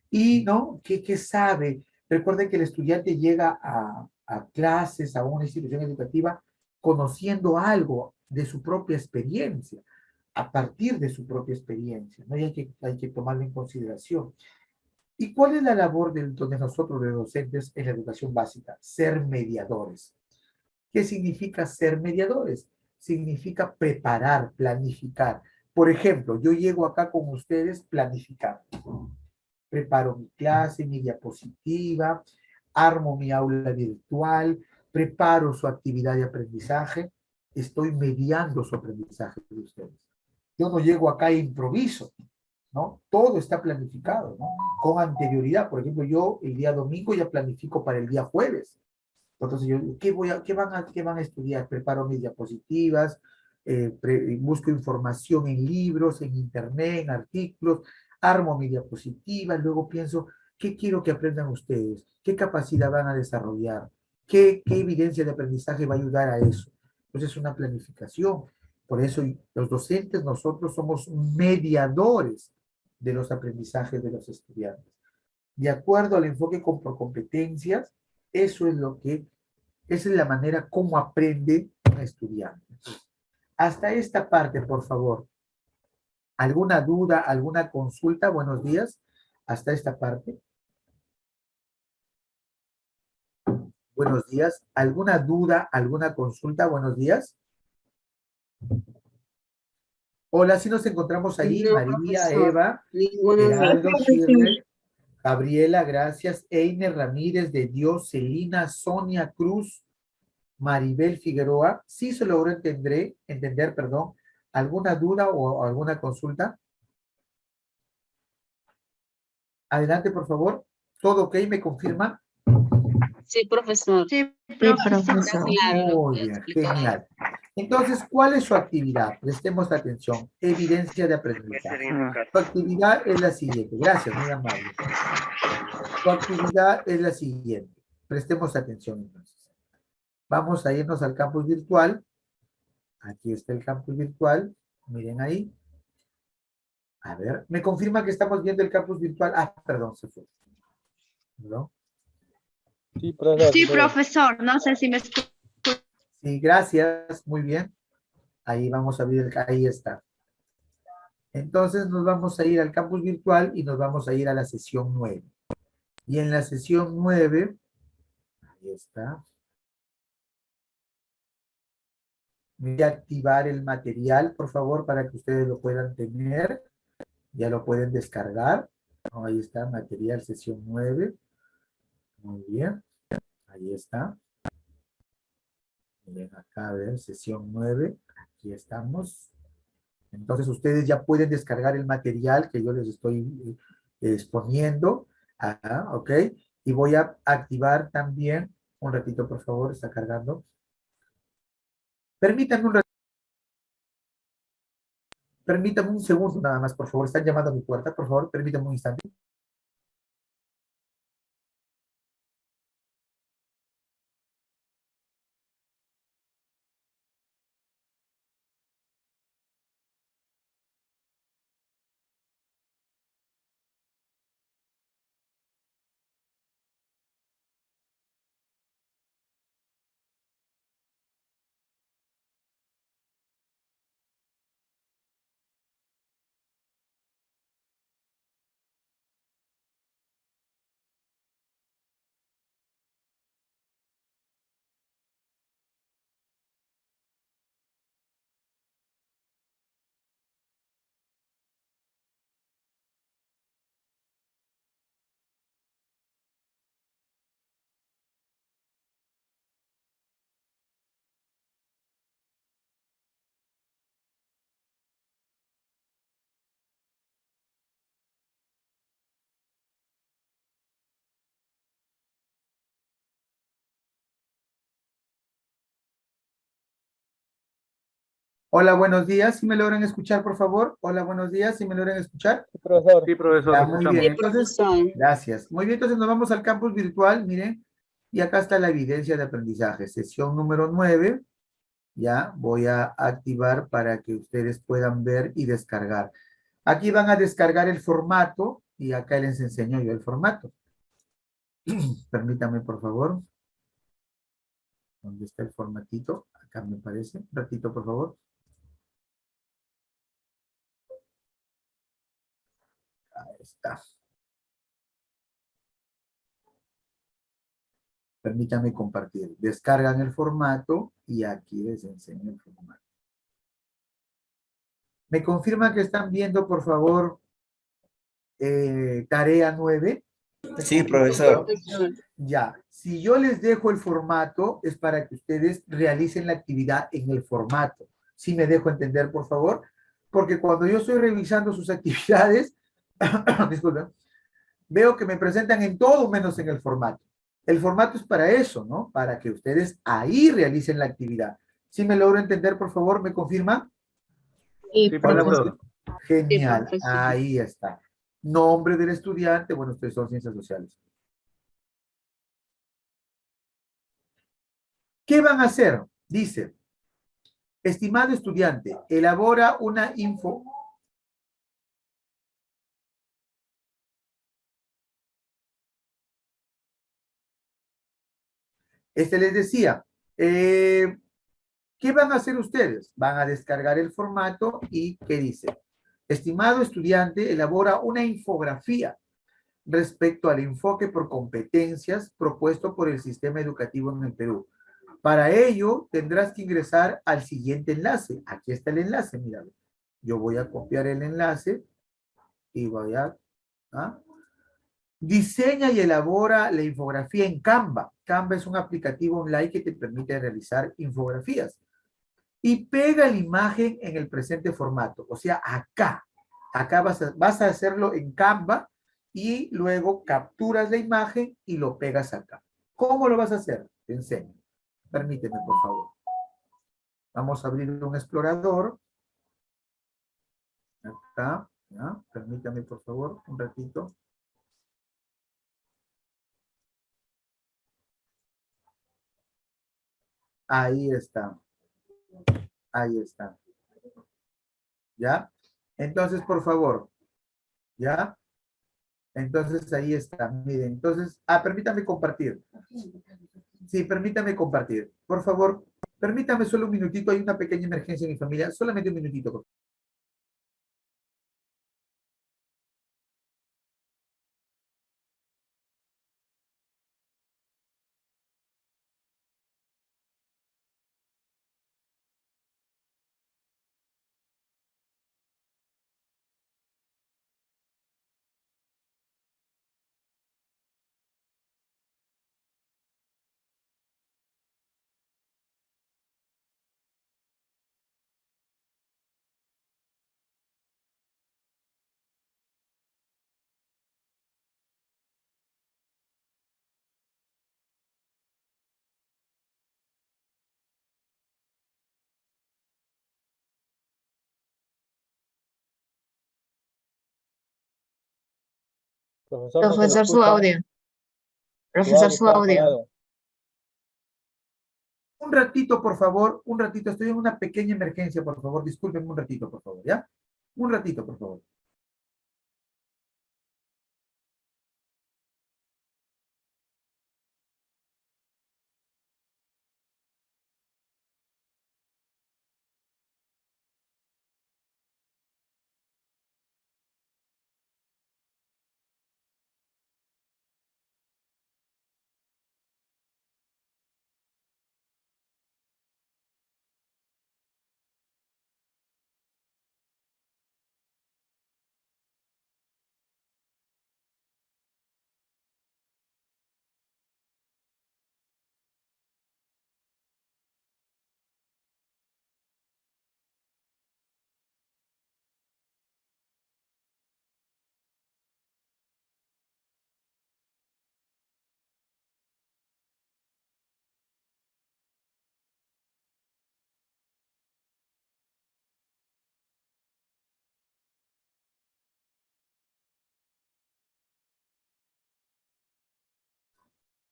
y, ¿no? ¿Qué sabe? Recuerden que el estudiante llega a clases, a una institución educativa, conociendo algo de su propia experiencia, a partir de su propia experiencia, ¿no? Y hay que tomarlo en consideración. ¿Y cuál es la labor de nosotros, de docentes, en la educación básica? Ser mediadores. ¿Qué significa ser mediadores? Significa preparar, planificar. Por ejemplo, yo llego acá con ustedes planificando. Preparo mi clase, mi diapositiva, armo mi aula virtual, preparo su actividad de aprendizaje, estoy mediando su aprendizaje de ustedes. Yo no llego acá e improviso, ¿no? Todo está planificado, ¿no? Con anterioridad. Por ejemplo, yo el día domingo ya planifico para el día jueves. Entonces, ¿qué van a estudiar? Preparo mis diapositivas, busco información en libros, en internet, en artículos, armo mi diapositiva, luego pienso, ¿qué quiero que aprendan ustedes? ¿Qué capacidad van a desarrollar? ¿Qué evidencia de aprendizaje va a ayudar a eso? Entonces, es una planificación. Por eso los docentes, nosotros somos mediadores de los aprendizajes de los estudiantes. De acuerdo al enfoque por competencias, eso es esa es la manera como aprende un estudiante. Hasta esta parte, por favor. ¿Alguna duda, alguna consulta? Buenos días. Hasta esta parte. Buenos días. ¿Alguna duda, alguna consulta? Buenos días. Hola, si nos encontramos ahí, No, María, profesor. Eva, Buenos días. Geraldo, Shirley, Gabriela, gracias, Einer Ramírez de Dios, Celina, Sonia Cruz, Maribel Figueroa. Sí se logró entender, perdón. ¿Alguna duda o alguna consulta? Adelante, por favor. ¿Todo ok? ¿Me confirma? Sí, profesor. Sí, profesor. Muy bien, genial. Entonces, ¿cuál es su actividad? Prestemos atención. Evidencia de aprendizaje. Su actividad es la siguiente. Gracias, muy amable. Su actividad es la siguiente. Prestemos atención entonces. Vamos a irnos al campus virtual. Aquí está el campus virtual. Miren ahí. A ver, ¿me confirma que estamos viendo el campus virtual? Ah, perdón, se fue. ¿No? Sí, profesor. Sí, profesor. No sé si me escucha. Sí, gracias. Muy bien. Ahí vamos a abrir, ahí está. Entonces nos vamos a ir al campus virtual y nos vamos a ir a la sesión 9. Y en la sesión 9, ahí está. Voy a activar el material, por favor, para que ustedes lo puedan tener. Ya lo pueden descargar. Ahí está, material sesión 9. Muy bien. Ahí está. Miren acá, a ver, sesión 9. Aquí estamos. Entonces ustedes ya pueden descargar el material que yo les estoy exponiendo. Ajá, ok. Y voy a activar también, un ratito por favor, está cargando. Permítanme un ratito. Permítanme un segundo nada más, por favor. Están llamando a mi puerta, por favor. Permítanme un instante. Hola, buenos días. ¿Sí me logran escuchar, por favor? Hola, buenos días. ¿Sí me logran escuchar? Sí, profesor. Sí, profesor, Ya, lo muy escuchamos. bien. Sí, Entonces, profesor. gracias. Muy bien, entonces nos vamos al campus virtual, miren. Y acá está la evidencia de aprendizaje. Sesión número 9. Ya, voy a activar para que ustedes puedan ver y descargar. Aquí van a descargar el formato y acá les enseño yo el formato. Permítanme, por favor. ¿Dónde está el formatito? Acá me parece. Un ratito, por favor. Ahí está. Permítanme compartir. Descargan el formato y aquí les enseño el formato. ¿Me confirman que están viendo, por favor, tarea 9? Sí, Sí, profesor. profesor. Ya, si yo les dejo el formato, es para que ustedes realicen la actividad en el formato. ¿Sí me dejo entender, por favor? Porque cuando yo estoy revisando sus actividades, disculpen, veo que me presentan en todo menos en el formato. El formato es para eso, ¿no? Para que ustedes ahí realicen la actividad. ¿Sí me logro entender, por favor? ¿Me confirma? Sí, Sí, Hola, buenos profesor. profesor. días. Sí, Genial, profesor. ahí está. Nombre del estudiante, bueno, ustedes son ciencias sociales. ¿Qué van a hacer? Dice, estimado estudiante, elabora una info. Les decía, ¿qué van a hacer ustedes? Van a descargar el formato y ¿qué dice? Estimado estudiante, elabora una infografía respecto al enfoque por competencias propuesto por el sistema educativo en el Perú. Para ello, tendrás que ingresar al siguiente enlace. Aquí está el enlace, míralo. Yo voy a copiar el enlace y voy a... ¿ah? Diseña y elabora la infografía en Canva. Canva es un aplicativo online que te permite realizar infografías. Y pega la imagen en el presente formato. O sea, acá. Acá vas a hacerlo en Canva y luego capturas la imagen y lo pegas acá. ¿Cómo lo vas a hacer? Te enseño. Permíteme, por favor. Vamos a abrir un explorador. Acá. ¿Ya? Permítame, por favor, un ratito. Ahí está. Ahí está. ¿Ya? Entonces, por favor, ¿ya? Entonces, ahí está. Miren, entonces, permítame compartir. Sí, permítame compartir. Por favor, permítame solo un minutito. Hay una pequeña emergencia en mi familia. Solamente un minutito, por favor. Profesor, no se le Profesor, su escucha. audio. Su Profesor, audio su está audio. apagado. Un ratito, por favor. Un ratito. Estoy en una pequeña emergencia, por favor. Discúlpenme un ratito, por favor, ¿ya? Un ratito, por favor.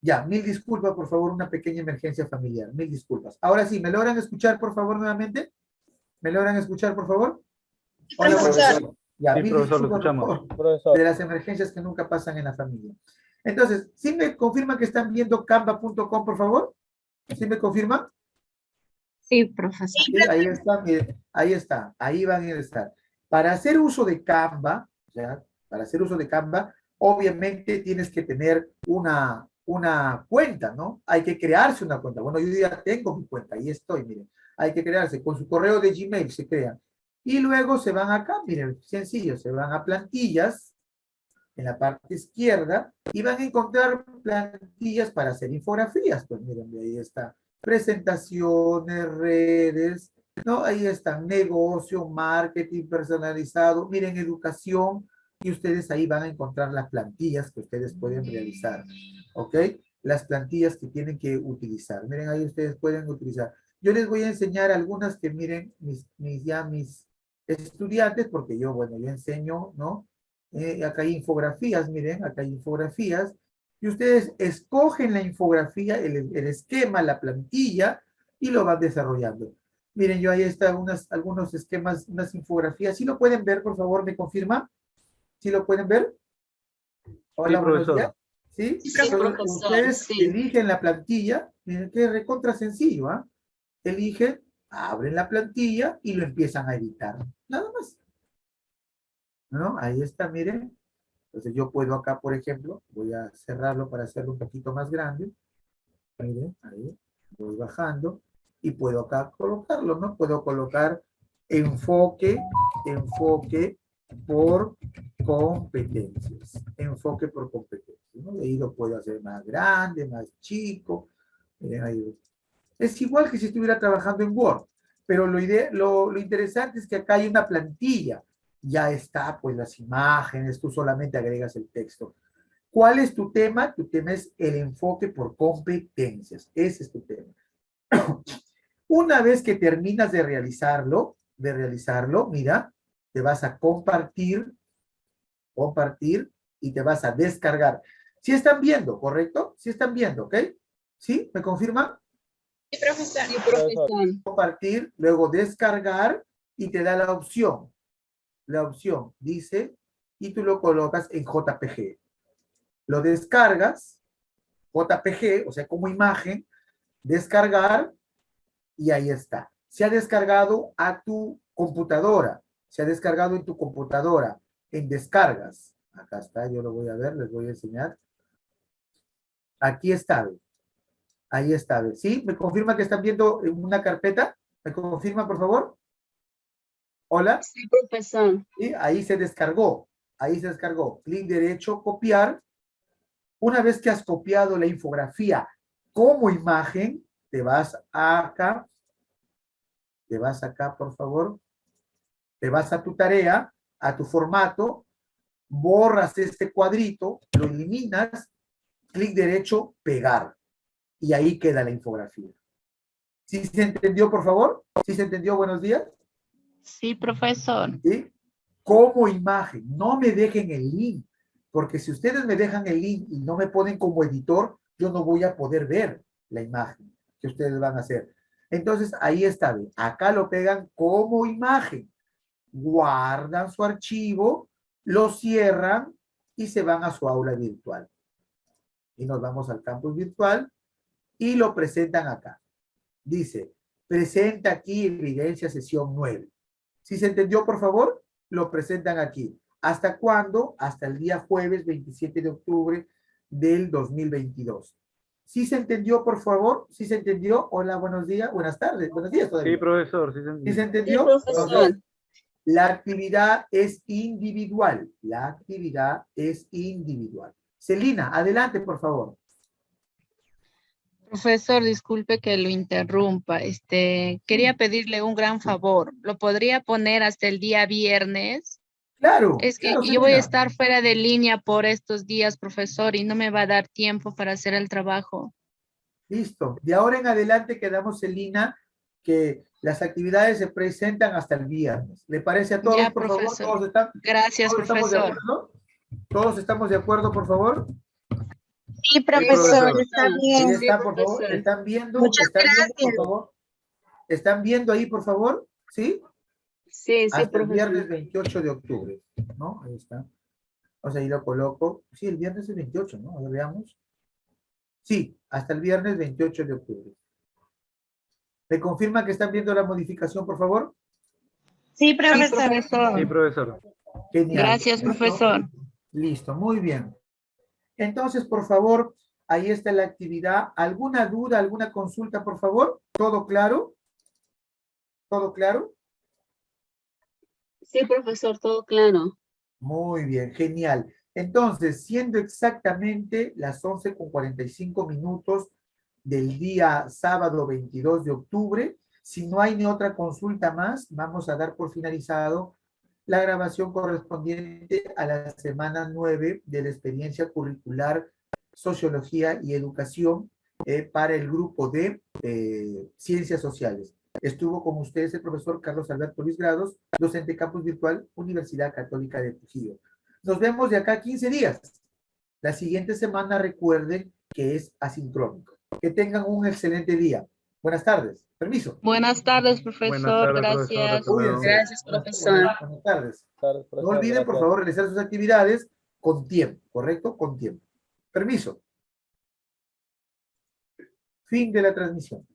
Ya, mil disculpas, por favor, una pequeña emergencia familiar. Mil disculpas. Ahora sí, ¿me logran escuchar, por favor, nuevamente? ¿Me logran escuchar, por favor? Hola, profesor. Ya, Sí, mil profesor, lo disculpas, escuchamos. por Profesor. de las emergencias que nunca pasan en la familia. Entonces, ¿sí me confirman que están viendo canva.com, por favor? ¿Sí me confirman? Sí, profesor. Sí, ahí está, miren, ahí está, ahí van a estar. Para hacer uso de Canva, ¿ya? Para hacer uso de Canva, obviamente tienes que tener una cuenta, ¿no? Hay que crearse una cuenta. Bueno, yo ya tengo mi cuenta, ahí estoy, miren. Hay que crearse, con su correo de Gmail se crean. Y luego se van acá, miren, sencillo, se van a plantillas, en la parte izquierda, y van a encontrar plantillas para hacer infografías. Pues miren, ahí está. Presentaciones, redes, ¿no? Ahí están, negocio, marketing personalizado, miren, educación, y ustedes ahí van a encontrar las plantillas que ustedes pueden realizar, ¿ok? Las plantillas que tienen que utilizar. Miren, ahí ustedes pueden utilizar. Yo les voy a enseñar algunas que miren mis estudiantes, porque yo, bueno, yo enseño, ¿no? Acá hay infografías, miren, acá hay infografías, y ustedes escogen la infografía, el esquema, la plantilla, y lo van desarrollando. Miren, yo ahí están algunos esquemas, unas infografías. ¿Sí lo pueden ver, por favor? ¿Me confirma? ¿Sí lo pueden ver? Hola, Sí, buenos días. profesor. ¿Sí? Sí, Entonces, profesor, ustedes sí. eligen la plantilla, miren que es recontra sencillo, ¿ah? Eligen, abren la plantilla y lo empiezan a editar. Nada más. ¿No? Ahí está, miren. Entonces yo puedo acá, por ejemplo, voy a cerrarlo para hacerlo un poquito más grande. Miren, ahí, voy bajando y puedo acá colocarlo, ¿no? Puedo colocar enfoque por competencias. Enfoque por competencias, ¿no? De ahí lo puedo hacer más grande, más chico. Miren, ahí. Es igual que si estuviera trabajando en Word, pero lo interesante es que acá hay una plantilla. Ya está, pues las imágenes, tú solamente agregas el texto. ¿Cuál es tu tema? Tu tema es el enfoque por competencias. Ese es tu tema. Una vez que terminas de realizarlo, mira, te vas a compartir y te vas a descargar. ¿Sí están viendo, correcto? ¿Sí están viendo, ok? ¿Sí? ¿Me confirman? Sí, profesor. Sí, profesor. Compartir, luego descargar y te da la opción. La opción dice, y tú lo colocas en JPG. Lo descargas, JPG, o sea, como imagen, descargar, y ahí está. Se ha descargado a tu computadora. Se ha descargado en tu computadora, en descargas. Acá está, yo lo voy a ver, les voy a enseñar. Aquí está, ahí está. ¿Sí? ¿Me confirma que están viendo en una carpeta? ¿Me confirma, por favor? ¿Hola? Sí, profesor. ¿Sí? Ahí se descargó. Ahí se descargó. Clic derecho, copiar. Una vez que has copiado la infografía como imagen, te vas acá, por favor, te vas a tu tarea, a tu formato, borras este cuadrito, lo eliminas, clic derecho, pegar. Y ahí queda la infografía. ¿Sí se entendió, por favor? ¿Sí se entendió? Buenos días. Sí, profesor. ¿Sí? Como imagen, no me dejen el link, porque si ustedes me dejan el link y no me ponen como editor, yo no voy a poder ver la imagen que ustedes van a hacer. Entonces, ahí está, ¿ven? Acá lo pegan como imagen, guardan su archivo, lo cierran y se van a su aula virtual. Y nos vamos al campus virtual y lo presentan acá. Dice, presenta aquí evidencia sesión 9. ¿Sí se entendió, por favor? Lo presentan aquí. ¿Hasta cuándo? Hasta el día jueves 27 de octubre del 2022. ¿Sí se entendió, por favor? ¿Sí se entendió? Hola, buenos días. Buenas tardes. Buenos días todavía. Sí, profesor. ¿Sí se entendió? Sí, profesor. Entonces, la actividad es individual. La actividad es individual. Celina, adelante, por favor. Profesor, disculpe que lo interrumpa. Quería pedirle un gran favor. ¿Lo podría poner hasta el día viernes? Claro. Es que claro, yo voy a Celina. estar fuera de línea por estos días, profesor, y no me va a dar tiempo para hacer el trabajo. Listo. De ahora en adelante quedamos, Celina, que las actividades se presentan hasta el viernes. ¿Le parece a todos, Ya, por favor? profesor. Gracias, ¿Todos estamos de profesor. acuerdo? ¿Todos estamos de acuerdo, por favor? Sí, profesor, profesor. está Ahí bien. está, por favor. ¿Están viendo? Muchas ¿Están viendo, gracias. por favor? ¿Están viendo ahí, por favor? ¿Sí? Sí, Hasta el profesor. viernes 28 de octubre, ¿no? Ahí está. O sea, ahí lo coloco. Sí, el viernes es 28, ¿no? A ver, veamos. Sí, hasta el viernes 28 de octubre. ¿Me confirma que están viendo la modificación, por favor? Sí, Sí, profesor. Sí, profesor. profesor. Genial. Gracias, ¿Listo? profesor. Listo, muy bien. Entonces, por favor, ahí está la actividad. ¿Alguna duda, alguna consulta, por favor? ¿Todo claro? ¿Todo claro? Sí, profesor, todo claro. Muy bien, genial. Entonces, siendo exactamente las 11:45 del día sábado 22 de octubre, si no hay ni otra consulta más, vamos a dar por finalizado la grabación correspondiente a la semana 9 de la experiencia curricular Sociología y Educación para el grupo de Ciencias Sociales. Estuvo con ustedes el profesor Carlos Alberto Luis Grados, docente campus virtual, Universidad Católica de Trujillo. Nos vemos de acá a 15 días. La siguiente semana recuerden que es asincrónico. Que tengan un excelente día. Buenas tardes. Permiso. Buenas tardes, Buenas profesor. tardes, profesor. Gracias. Hasta luego. Cuídense. Gracias, profesor. Buenas tardes. Tardes, No profesor, olviden, por gracias. favor, realizar sus actividades con tiempo, ¿correcto? Con tiempo. Permiso. Fin de la transmisión.